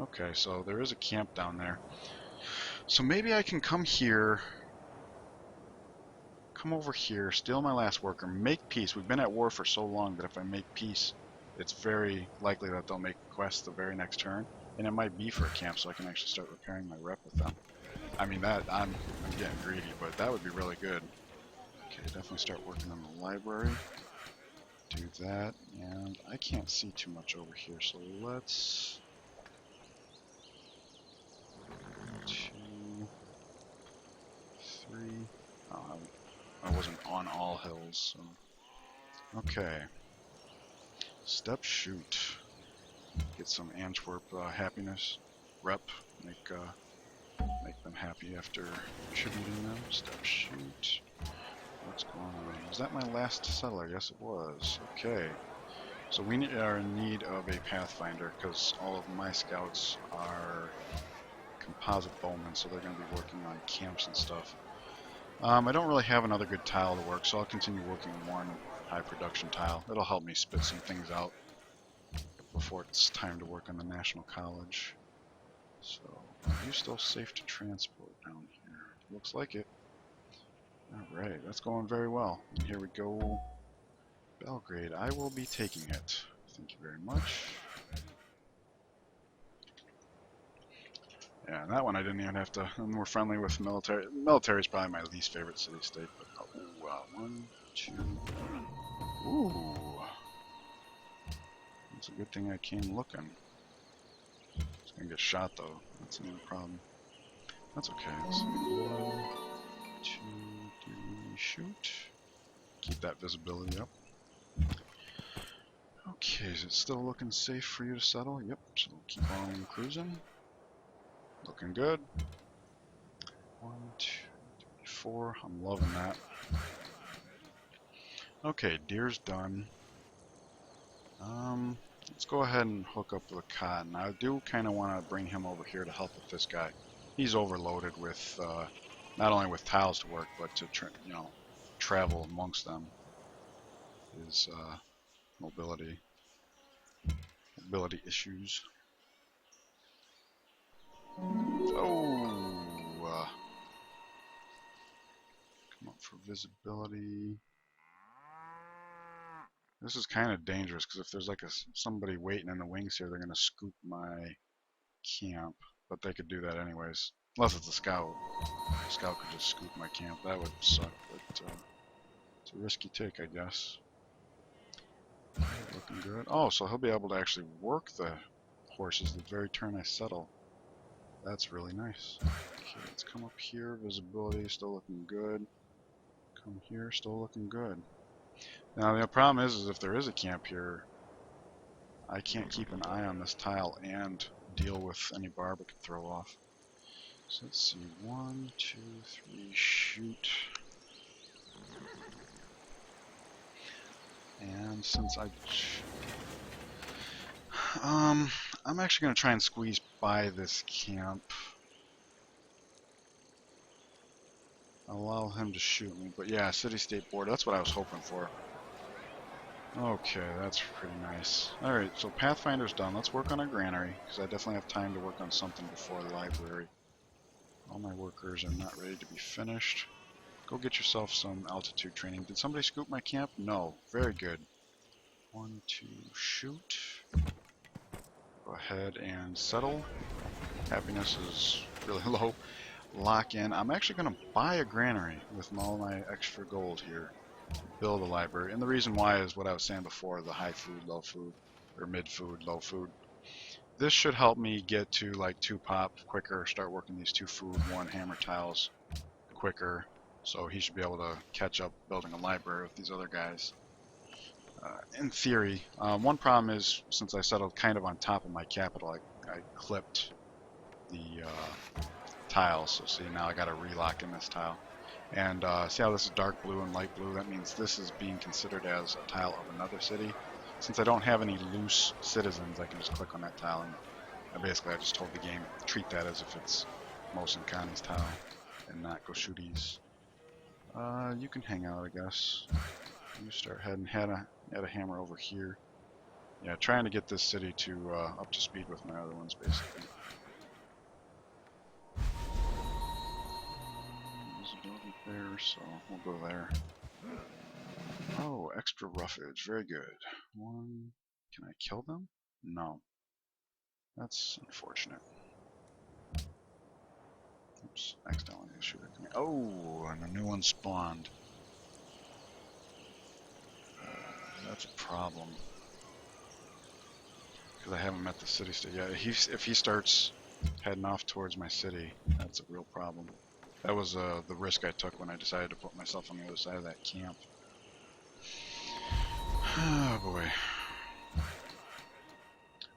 [SPEAKER 1] Okay, so there is a camp down there. So maybe I can come here, come over here, steal my last worker, make peace. We've been at war for so long that if I make peace, it's very likely that they'll make quests the very next turn. And it might be for a camp, so I can actually start repairing my rep with them. I mean, that I'm getting greedy, but that would be really good. Okay, definitely start working on the library. Do that, and I can't see too much over here, so let's... 2, 3... Oh, I wasn't on all hills, so... Okay. Step, shoot. Get some Antwerp happiness. Rep. Make them happy after tributing them. Step, shoot. What's going on? Was that my last settler? Yes, it was. Okay. So we are in need of a pathfinder because all of my scouts are composite bowmen, so they're going to be working on camps and stuff. I don't really have another good tile to work, so I'll continue working one high production tile. It'll help me spit some things out. before it's time to work on the National College. So, are you still safe to transport down here? Looks like it. Alright, that's going very well. And here we go. Belgrade, I will be taking it. Thank you very much. Yeah, and that one I didn't even have to. I'm more friendly with military. Military is probably my least favorite city-state. But one, two. Ooh, it's a good thing I came looking. It's gonna get shot though. That's another problem. That's okay. Let's see. 1, 2, 3, shoot. Keep that visibility up. Okay, is it still looking safe for you to settle? Yep. So keep on cruising. Looking good. 1, 2, 3, 4. I'm loving that. Okay, deer's done. Let's go ahead and hook up with Cotton. I do kind of want to bring him over here to help with this guy. He's overloaded with not only with tiles to work, but to travel amongst them. His mobility issues. Oh, come up for visibility. This is kind of dangerous because if there's like somebody waiting in the wings here, they're gonna scoop my camp. But they could do that anyways, unless it's a scout. A scout could just scoop my camp. That would suck, but it's a risky take, I guess. Looking good. Oh, so he'll be able to actually work the horses the very turn I settle. That's really nice. Okay, let's come up here. Visibility still looking good. Come here, still looking good. Now the problem is if there is a camp here, I can't keep an eye on this tile and deal with any barb it could throw off. So let's see, 1, 2, 3, shoot. And since I'm actually going to try and squeeze by this camp. I'll allow him to shoot me, but yeah, city-state border, that's what I was hoping for. Okay, that's pretty nice. Alright, so Pathfinder's done. Let's work on our granary, because I definitely have time to work on something before the library. All my workers are not ready to be finished. Go get yourself some altitude training. Did somebody scoop my camp? No. Very good. 1, 2, shoot. Go ahead and settle. Happiness is really low. Lock in. I'm actually going to buy a granary with all my extra gold here. Build a library. And the reason why is what I was saying before, the high food, low food, or mid food, low food. This should help me get to like 2 pop quicker, start working these 2 food, 1 hammer tiles quicker. So he should be able to catch up building a library with these other guys. In theory, one problem is since I settled kind of on top of my capital, I clipped the tiles. So see, now I got to relock in this tile. And see how this is dark blue and light blue? That means this is being considered as a tile of another city. Since I don't have any loose citizens, I can just click on that tile and I just told the game, treat that as if it's Mos and Connie's tile and not Goshuti's. You can hang out, I guess. You start heading, had a hammer over here. Yeah, trying to get this city to up to speed with my other ones, basically. Visibility there, so we'll go there. Oh, extra roughage, very good. 1, can I kill them? No. That's unfortunate. Oops, accidentally shoot at me. Oh, and a new one spawned. That's a problem. Because I haven't met the city state yet. If he starts heading off towards my city, that's a real problem. That was the risk I took when I decided to put myself on the other side of that camp. Oh boy.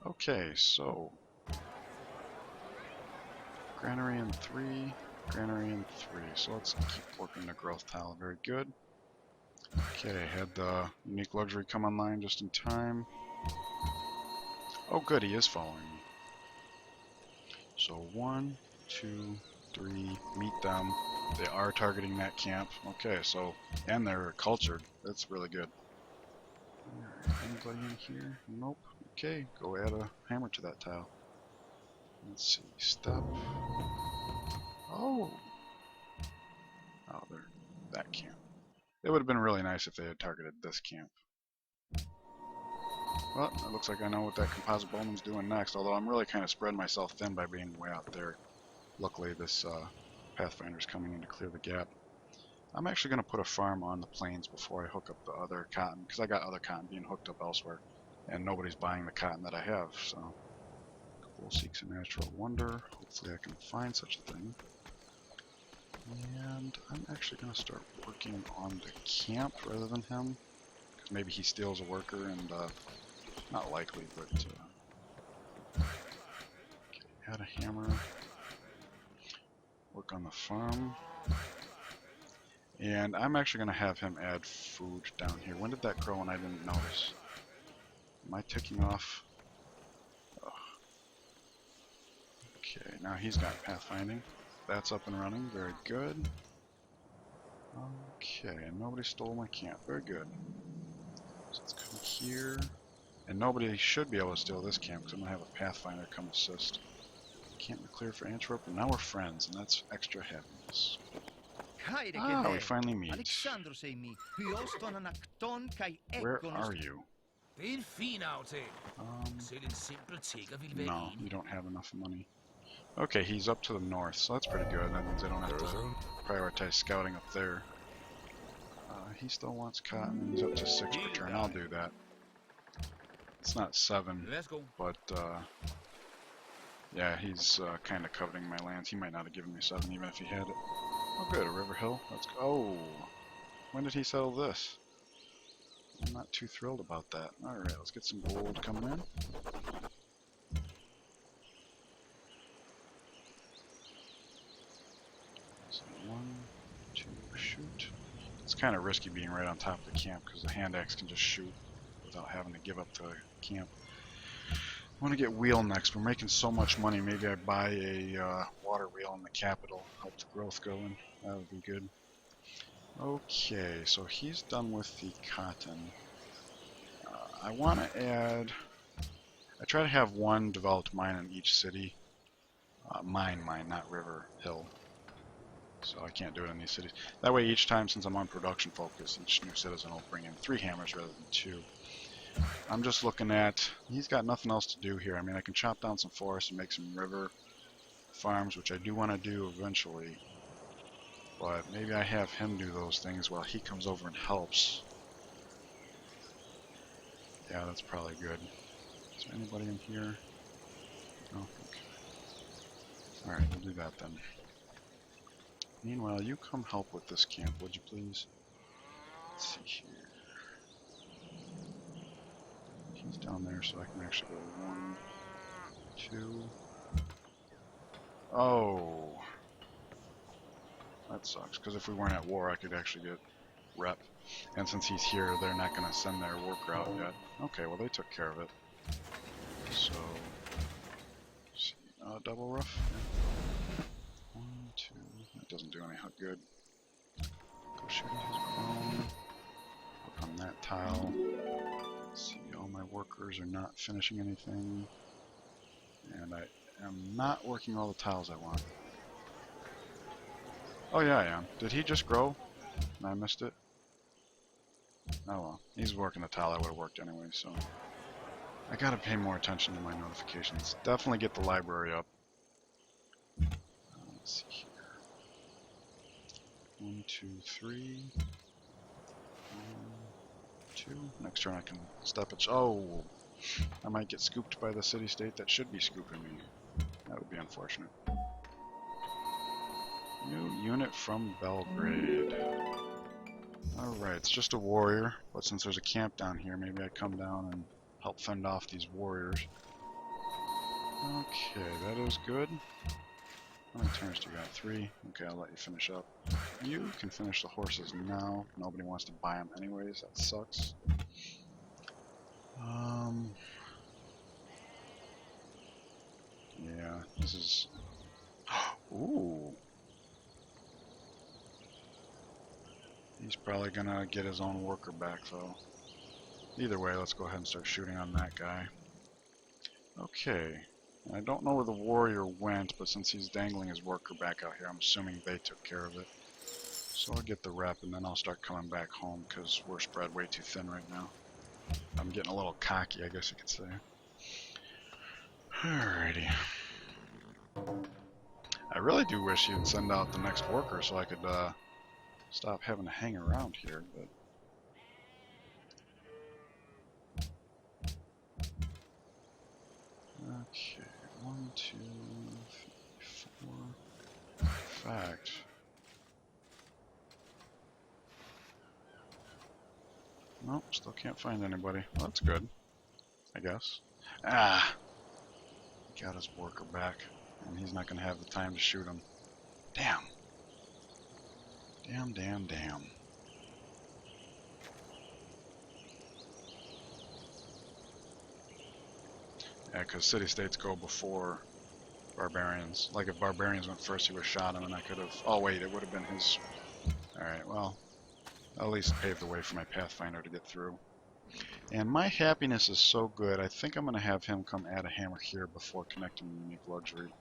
[SPEAKER 1] Okay, so granary in 3, granary in 3. So let's keep working the growth tile. Very good. Okay, had the unique luxury come online just in time. Oh good, he is following me. So 1, 2, 3, meet them. They are targeting that camp. Okay, so, and they're cultured. That's really good. Alright, anybody in here? Nope. Okay, go add a hammer to that tile. Let's see, step. Oh! Oh, there. That camp. It would have been really nice if they had targeted this camp. Well, it looks like I know what that composite bowman's doing next, although I'm really kind of spreading myself thin by being way out there. Luckily, this Pathfinder's coming in to clear the gap. I'm actually going to put a farm on the plains before I hook up the other cotton, because I got other cotton being hooked up elsewhere, and nobody's buying the cotton that I have, so... Cool seeks a natural wonder. Hopefully I can find such a thing. And I'm actually going to start working on the camp rather than him, because maybe he steals a worker, and not likely, but... Okay, add a hammer. Work on the farm. And I'm actually going to have him add food down here. When did that grow and I didn't notice? Am I ticking off? Ugh. Okay, now he's got pathfinding. That's up and running. Very good. Okay, and nobody stole my camp. Very good. So let's come here. And nobody should be able to steal this camp because I'm going to have a pathfinder come assist. Camp be clear for Antwerp, and now we're friends, and that's extra happiness. Ah, we finally meet. Where are you? No, you don't have enough money. Okay, he's up to the north, so that's pretty good. That means I don't have to prioritize scouting up there. He still wants cotton. He's up to 6 per turn. I'll do that. It's not 7, but yeah, he's kind of coveting my lands. He might not have given me 7 even if he had it. Oh good, a river hill. Let's go. Oh, when did he settle this? I'm not too thrilled about that. Alright, let's get some gold coming in. So 1, 2, shoot. It's kind of risky being right on top of the camp because the hand axe can just shoot without having to give up the camp. I want to get wheel next. We're making so much money. Maybe I buy a water wheel in the capital, help the growth going. That would be good. Okay, so he's done with the cotton. I want to add... I try to have 1 developed mine in each city. Mine, not river, hill. So I can't do it in these cities. That way each time, since I'm on production focus, each new citizen will bring in 3 hammers rather than 2. I'm just looking at... He's got nothing else to do here. I mean, I can chop down some forests and make some river farms, which I do want to do eventually. But maybe I have him do those things while he comes over and helps. Yeah, that's probably good. Is there anybody in here? No? Okay. Alright, we'll do that then. Meanwhile, you come help with this camp, would you please? Let's see here. He's down there, so I can actually go 1, 2. Oh! That sucks, because if we weren't at war, I could actually get rep. And since he's here, they're not going to send their worker out yet. Okay, well they took care of it. So, let's see, double rough. Yeah. 1, 2. That doesn't do any good. Go shoot at his clone. Work on that tile. Let's see, all my workers are not finishing anything. And I am not working all the tiles I want. Oh yeah, I am. Did he just grow? And I missed it? Oh well. He's working the tile I would have worked anyway, so... I gotta pay more attention to my notifications. Definitely get the library up. Let's see here. 1, 2, 3. 1, 2. Next turn I can step it. Oh! I might get scooped by the city-state that should be scooping me. That would be unfortunate. New unit from Belgrade. Alright, it's just a warrior, but since there's a camp down here, maybe I come down and help fend off these warriors. Okay, that is good. How many turns do you got? 3? Okay, I'll let you finish up. You can finish the horses now. Nobody wants to buy them anyways, that sucks. Yeah, this is... Ooh! He's probably gonna get his own worker back, though. Either way, let's go ahead and start shooting on that guy. Okay. I don't know where the warrior went, but since he's dangling his worker back out here, I'm assuming they took care of it. So I'll get the rep, and then I'll start coming back home, because we're spread way too thin right now. I'm getting a little cocky, I guess you could say. Alrighty. I really do wish you'd send out the next worker so I could stop having to hang around here, but... Okay, 1, 2, 3, 4... In fact... Nope, still can't find anybody. Well, that's good, I guess. Ah! Got his worker back, and he's not going to have the time to shoot him. Damn. Damn, damn, damn. Yeah, because city-states go before barbarians. Like, if barbarians went first, he would have shot him, and I could have... Oh, wait, it would have been his... Alright, well, at least paved the way for my Pathfinder to get through. And my happiness is so good, I think I'm going to have him come add a hammer here before connecting the unique luxury.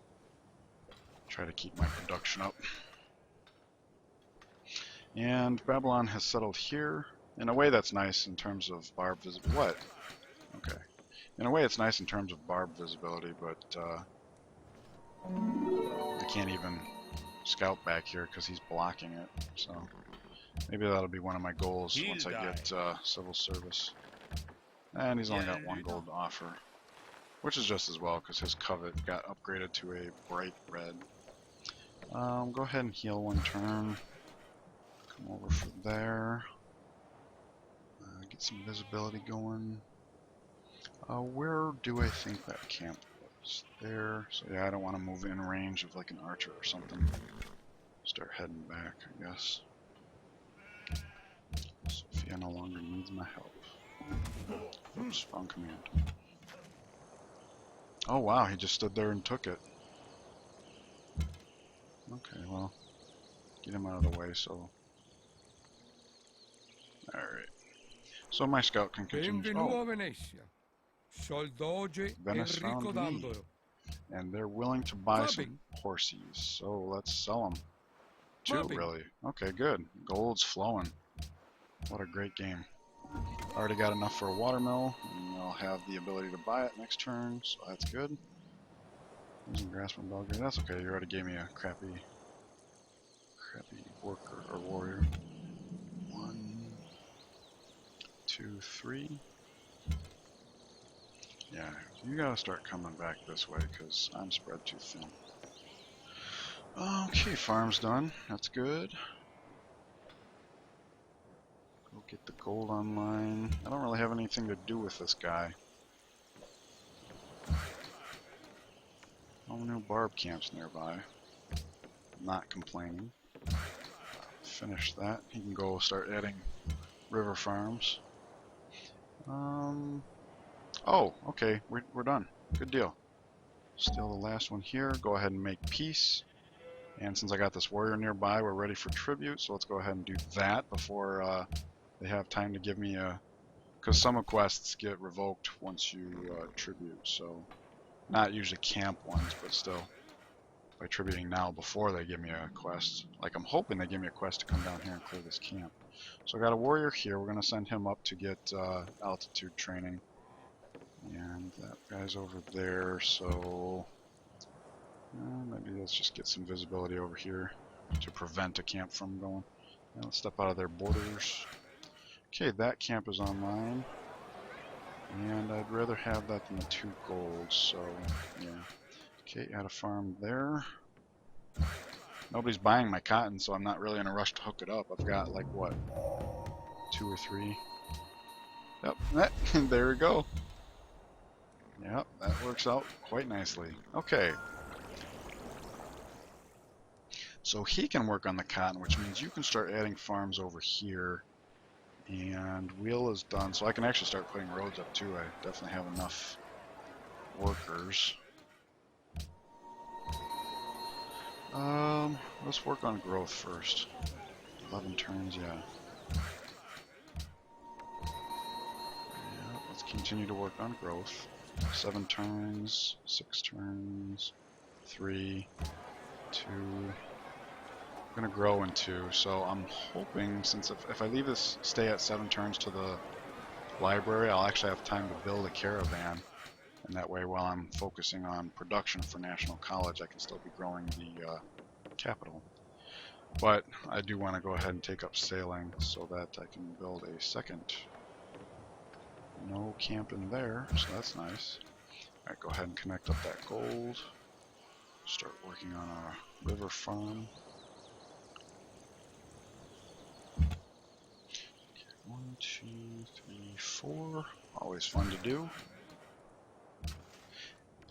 [SPEAKER 1] Try to keep my production up. And Babylon has settled here. In a way that's nice in terms of barb visibility. What? Okay. In a way it's nice in terms of barb visibility, but I can't even scout back here because he's blocking it. So maybe that'll be one of my goals once I get civil service. And he's only got 1 gold to offer, which is just as well because his covet got upgraded to a bright red. Go ahead and heal 1 turn. Come over for there. Get some visibility going. Where do I think that camp was? There. So yeah, I don't want to move in range of like an archer or something. Start heading back, I guess. Sophia no longer needs my help. Oops, wrong command. Oh wow, he just stood there and took it. Okay, well, get him out of the way, so... Alright. So my scout can continue... Oh! Venice found me. And they're willing to buy some horses, so let's sell them. 2, really? Okay, good. Gold's flowing. What a great game. Already got enough for a watermill, and I'll have the ability to buy it next turn, so that's good. Using Grasping Belgrade, that's okay, you already gave me a crappy worker or warrior. 1, 2, 3. Yeah, you gotta start coming back this way, because I'm spread too thin. Okay, farm's done, that's good. Go get the gold online. I don't really have anything to do with this guy. Oh, no barb camps nearby. Not complaining. Finish that. He can go start adding river farms. Oh, okay, we're done. Good deal. Still the last one here. Go ahead and make peace. And since I got this warrior nearby, we're ready for tribute. So let's go ahead and do that before they have time to give me a... Because some quests get revoked once you tribute, so... Not usually camp ones, but still. By tributing now before they give me a quest. Like, I'm hoping they give me a quest to come down here and clear this camp. So I got a warrior here. We're going to send him up to get altitude training. And that guy's over there, so... maybe let's just get some visibility over here to prevent a camp from going. And let's step out of their borders. Okay, that camp is online. And I'd rather have that than the 2 golds, so yeah. Okay, add a farm there. Nobody's buying my cotton, so I'm not really in a rush to hook it up. I've got like what, 2 or 3. Yep, there we go. Yep, that works out quite nicely. Okay. So he can work on the cotton, which means you can start adding farms over here. And wheel is done, so I can actually start putting roads up too. I definitely have enough workers. Let's work on growth first. 11 turns, yeah. Yeah, let's continue to work on growth. 7 turns, 6 turns, 3, 2. I'm gonna grow in 2, so I'm hoping, since if I leave this stay at 7 turns to the library, I'll actually have time to build a caravan, and that way while I'm focusing on production for National College, I can still be growing the capital. But I do want to go ahead and take up sailing so that I can build a second. No camping there, so that's nice. Alright, go ahead and connect up that gold. Start working on a river farm. Okay, 1, 2, 3, 4. Always fun to do.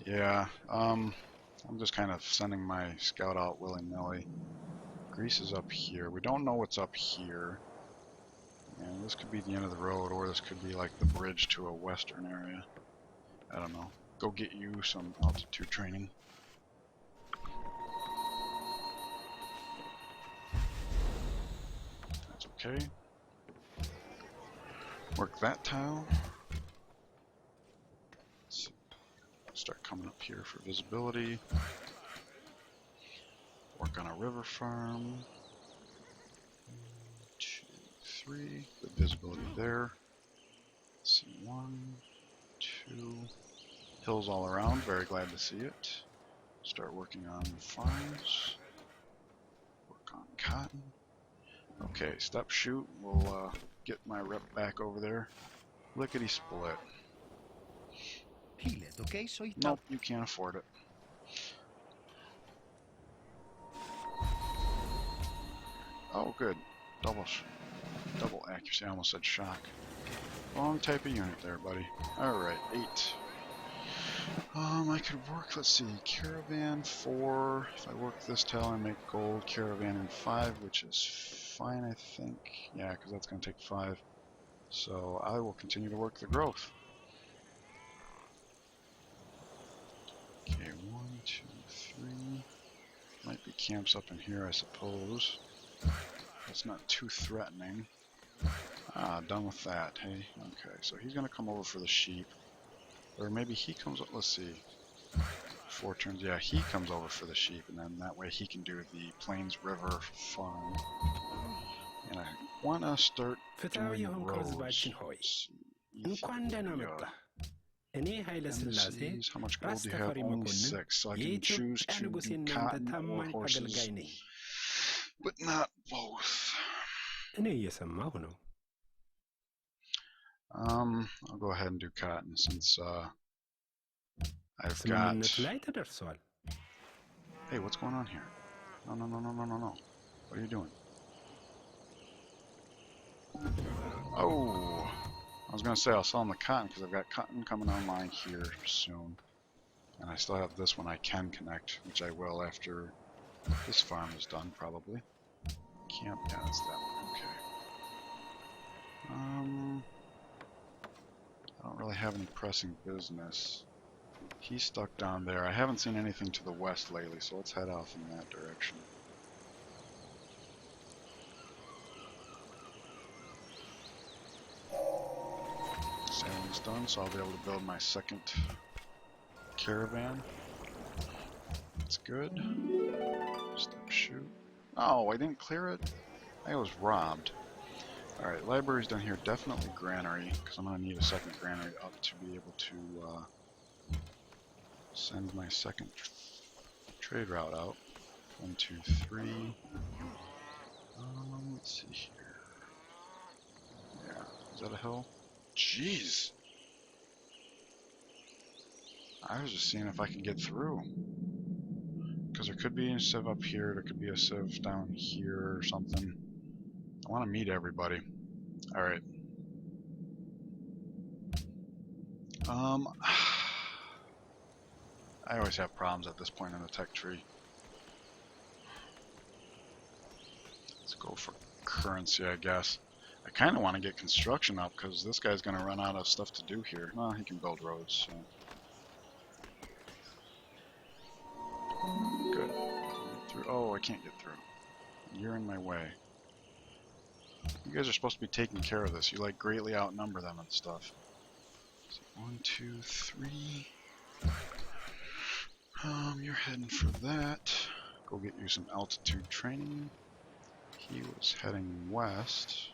[SPEAKER 1] Yeah, I'm just kind of sending my scout out willy-nilly. Greece is up here. We don't know what's up here. And this could be the end of the road, or this could be like the bridge to a western area. I don't know. Go get you some altitude training. That's okay. Work that tile. Let's start coming up here for visibility. Work on a river farm. 1, 2, 3. Good visibility there. Let's see, 1, 2. Hills all around. Very glad to see it. Start working on farms. Work on cotton. Okay, step shoot. We'll get my rep back over there. Lickety split. Nope, you can't afford it. Oh, good. Double accuracy. I almost said shock. Wrong type of unit there, buddy. Alright, 8. I could work, let's see, caravan 4. If I work this tile and make gold, caravan in 5, which is fine, I think. Yeah, because that's going to take 5. So I will continue to work the growth. Okay, 1, 2, 3. Might be camps up in here, I suppose. That's not too threatening. Ah, done with that. Hey, okay, so he's going to come over for the sheep. Or maybe he comes up, let's see. 4 turns, yeah, he comes over for the sheep, and then that way he can do the Plains River farm. And I want to start doing roads. MCs, how much gold do you have? Only 6, so I can choose to do cotton or horses, but not both. I'll go ahead and do cotton since I've got... Hey, what's going on here? No. What are you doing? Oh! I was going to say I'll sell them the cotton because I've got cotton coming online here soon. And I still have this one I can connect, which I will after this farm is done, probably. Camp, yeah, that's that one, okay. I don't really have any pressing business. He's stuck down there. I haven't seen anything to the west lately, so let's head off in that direction. Sailing's done, so I'll be able to build my second caravan. That's good. Step shoot. Oh, I didn't clear it? I was robbed. Alright, library's done here. Definitely granary, because I'm going to need a second granary up to be able to send my second trade route out. 1, 2, 3. Let's see here. Yeah, is that a hill? Jeez! I was just seeing if I could get through. Because there could be a civ up here, there could be a civ down here or something. I want to meet everybody. Alright. I always have problems at this point in the tech tree. Let's go for currency, I guess. I kind of want to get construction up because this guy's going to run out of stuff to do here. Well, he can build roads, so. Good. Through. Oh, I can't get through. You're in my way. You guys are supposed to be taking care of this. You like greatly outnumber them and stuff. 1, 2, 3. You're heading for that. Go get you some altitude training. He was heading west.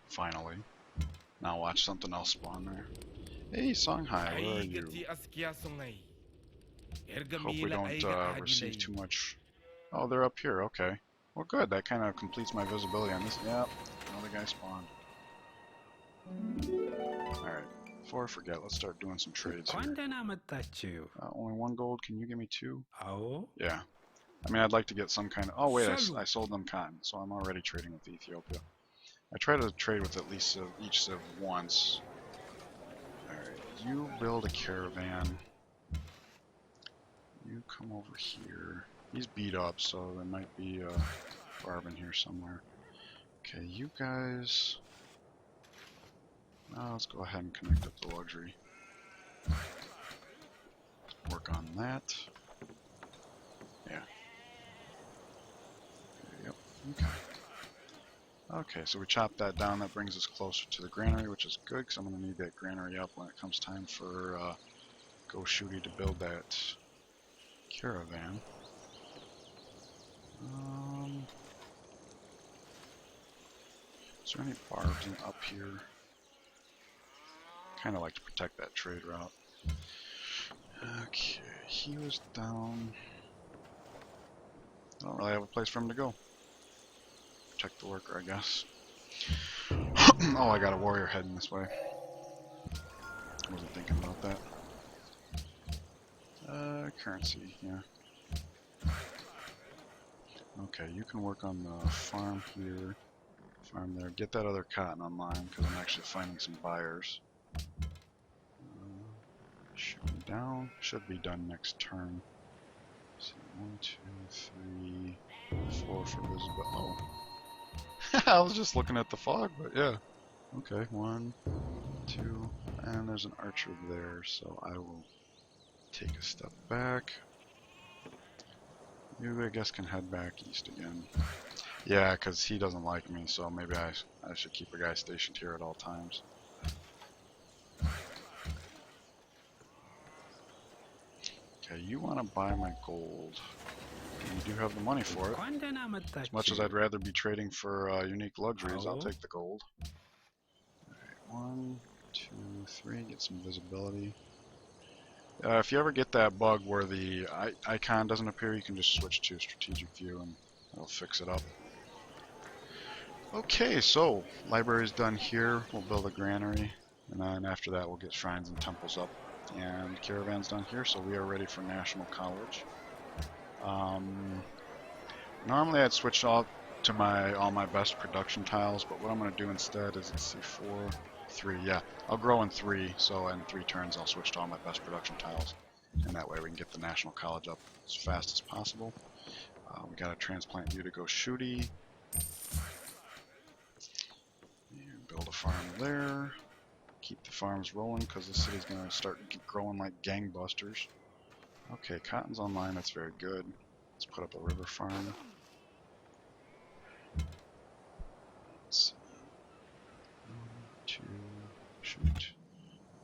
[SPEAKER 1] Finally. Now watch something else spawn there. Hey, Songhai, where are you? Hope we don't receive too much. Oh, they're up here, okay. Well, good, that kind of completes my visibility on this. Yep, another guy spawned. Alright, before I forget, let's start doing some trades here. Only 1 gold, can you give me 2? Yeah. I mean, I'd like to get some kind of... Oh, wait, I sold them cotton, so I'm already trading with Ethiopia. I try to trade with at least each civ once. Alright, you build a caravan. You come over here. He's beat up, so there might be a barb in here somewhere. Okay, you guys... let's go ahead and connect up the luxury. Work on that. Yeah. Yep, okay. Okay, so we chopped that down. That brings us closer to the granary, which is good, because I'm going to need that granary up when it comes time for Go Shooty to build that caravan. Is there any barbs up here? Kind of like to protect that trade route. Okay, he was down. I don't really have a place for him to go. Protect the worker, I guess. Oh, I got a warrior heading this way. Wasn't thinking about that. Currency, yeah. Okay, you can work on the farm here. Farm there. Get that other cotton online, because I'm actually finding some buyers. Shooting down. Should be done next turn. So 1, 2, 3, 4 for visible. Oh. I was just looking at the fog, but yeah. Okay, 1, 2, and there's an archer there, so I will take a step back. You, I guess, can head back east again. Yeah, because he doesn't like me, so maybe I should keep a guy stationed here at all times. Okay, you want to buy my gold. You do have the money for it. As much as I'd rather be trading for unique luxuries, I'll take the gold. Alright, 1, 2, 3, get some visibility. If you ever get that bug where the icon doesn't appear, you can just switch to strategic view and it'll fix it up. Okay, so library's done here. We'll build a granary, and then after that we'll get shrines and temples up. And caravan's done here, so we are ready for National College. Normally I'd switch all to all my best production tiles, but what I'm going to do instead is, let's see, 4, 3, yeah, I'll grow in 3, so in 3 turns I'll switch to all my best production tiles, and that way we can get the National College up as fast as possible. We got to transplant you to Go Shooty, and build a farm there. Keep the farms rolling because the city's going to start growing like gangbusters. Okay, cotton's online, that's very good. Let's put up a river farm. Let's see. 1, 2, shoot.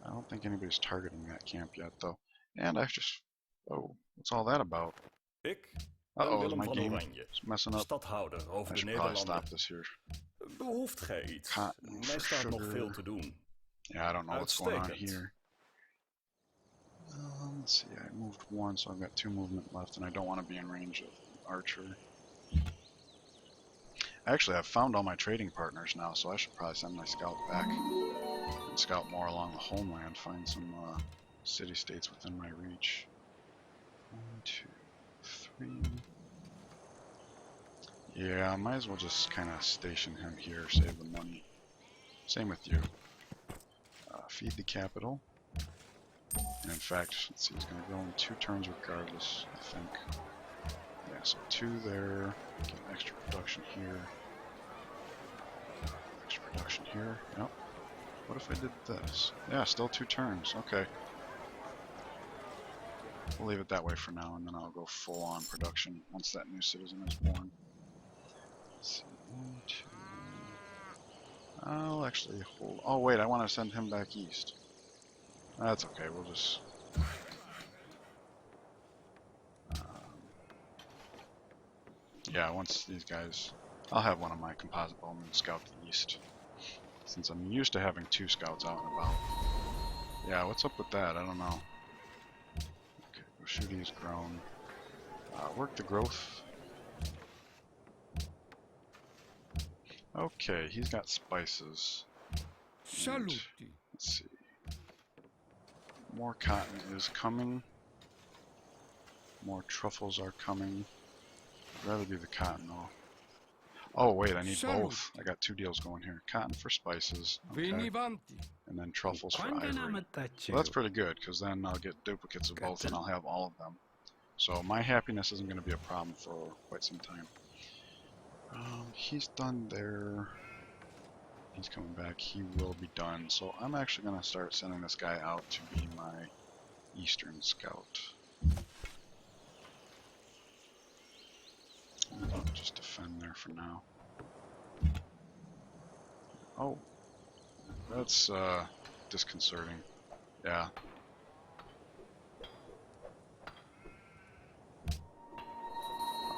[SPEAKER 1] I don't think anybody's targeting that camp yet, though. And I just... Oh, what's all that about? Uh-oh, is my game messing up? I should probably stop this here. Cotton for sugar. Yeah, I don't know what's going on here. Let's see, I moved 1, so I've got 2 movement left, and I don't want to be in range of Archer. Actually, I've found all my trading partners now, so I should probably send my scout back and scout more along the homeland, find some city-states within my reach. 1, 2, 3. Yeah, I might as well just kind of station him here, save the money. Same with you. Feed the capital. And in fact, let's see, he's going to go in 2 turns regardless, I think. Yeah, so 2 there, get extra production here. Extra production here, yep. What if I did this? Yeah, still 2 turns, okay. We'll leave it that way for now, and then I'll go full on production once that new citizen is born. Let's see, 1, 2... I'll actually hold... Oh wait, I want to send him back east. That's okay, we'll just... yeah, once these guys... I'll have one of my composite bowmen scout the east, since I'm used to having 2 scouts out and about. Yeah, what's up with that? I don't know. Okay, Shoshone grown. Work the growth. Okay, he's got spices. And, let's see. More cotton is coming. More truffles are coming. I'd rather do the cotton though. Oh wait, I need both. I got 2 deals going here. Cotton for spices, okay. And then truffles for ivory. Well, that's pretty good, because then I'll get duplicates of both and I'll have all of them. So my happiness isn't going to be a problem for quite some time. He's done there. He's coming back. He will be done. So I'm actually going to start sending this guy out to be my eastern scout. I'll just defend there for now. Oh, that's disconcerting. Yeah.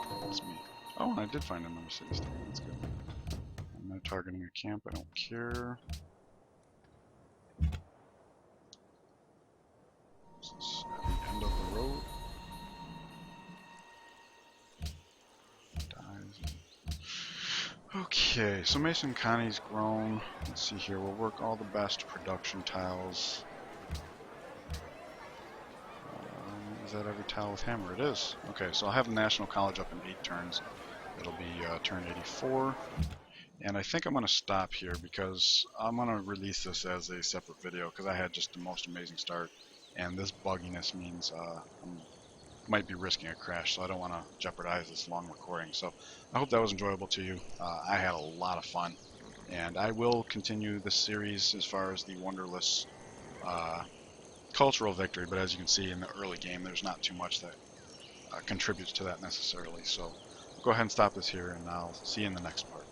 [SPEAKER 1] Oh, that's me. Oh, and I did find another city state. That's good. I'm not targeting a camp. I don't care. This is at the end of the road. Okay, so Mason Connie's grown. Let's see here, we'll work all the best production tiles. Is that every tile with hammer? It is. Okay, so I'll have the National College up in 8 turns. It'll be turn 84. And I think I'm going to stop here because I'm going to release this as a separate video because I had just the most amazing start. And this bugginess means I might be risking a crash, so I don't want to jeopardize this long recording. So I hope that was enjoyable to you. I had a lot of fun, and I will continue this series as far as the Wonderless Cultural Victory, but as you can see in the early game, there's not too much that contributes to that necessarily. So I'll go ahead and stop this here, and I'll see you in the next part.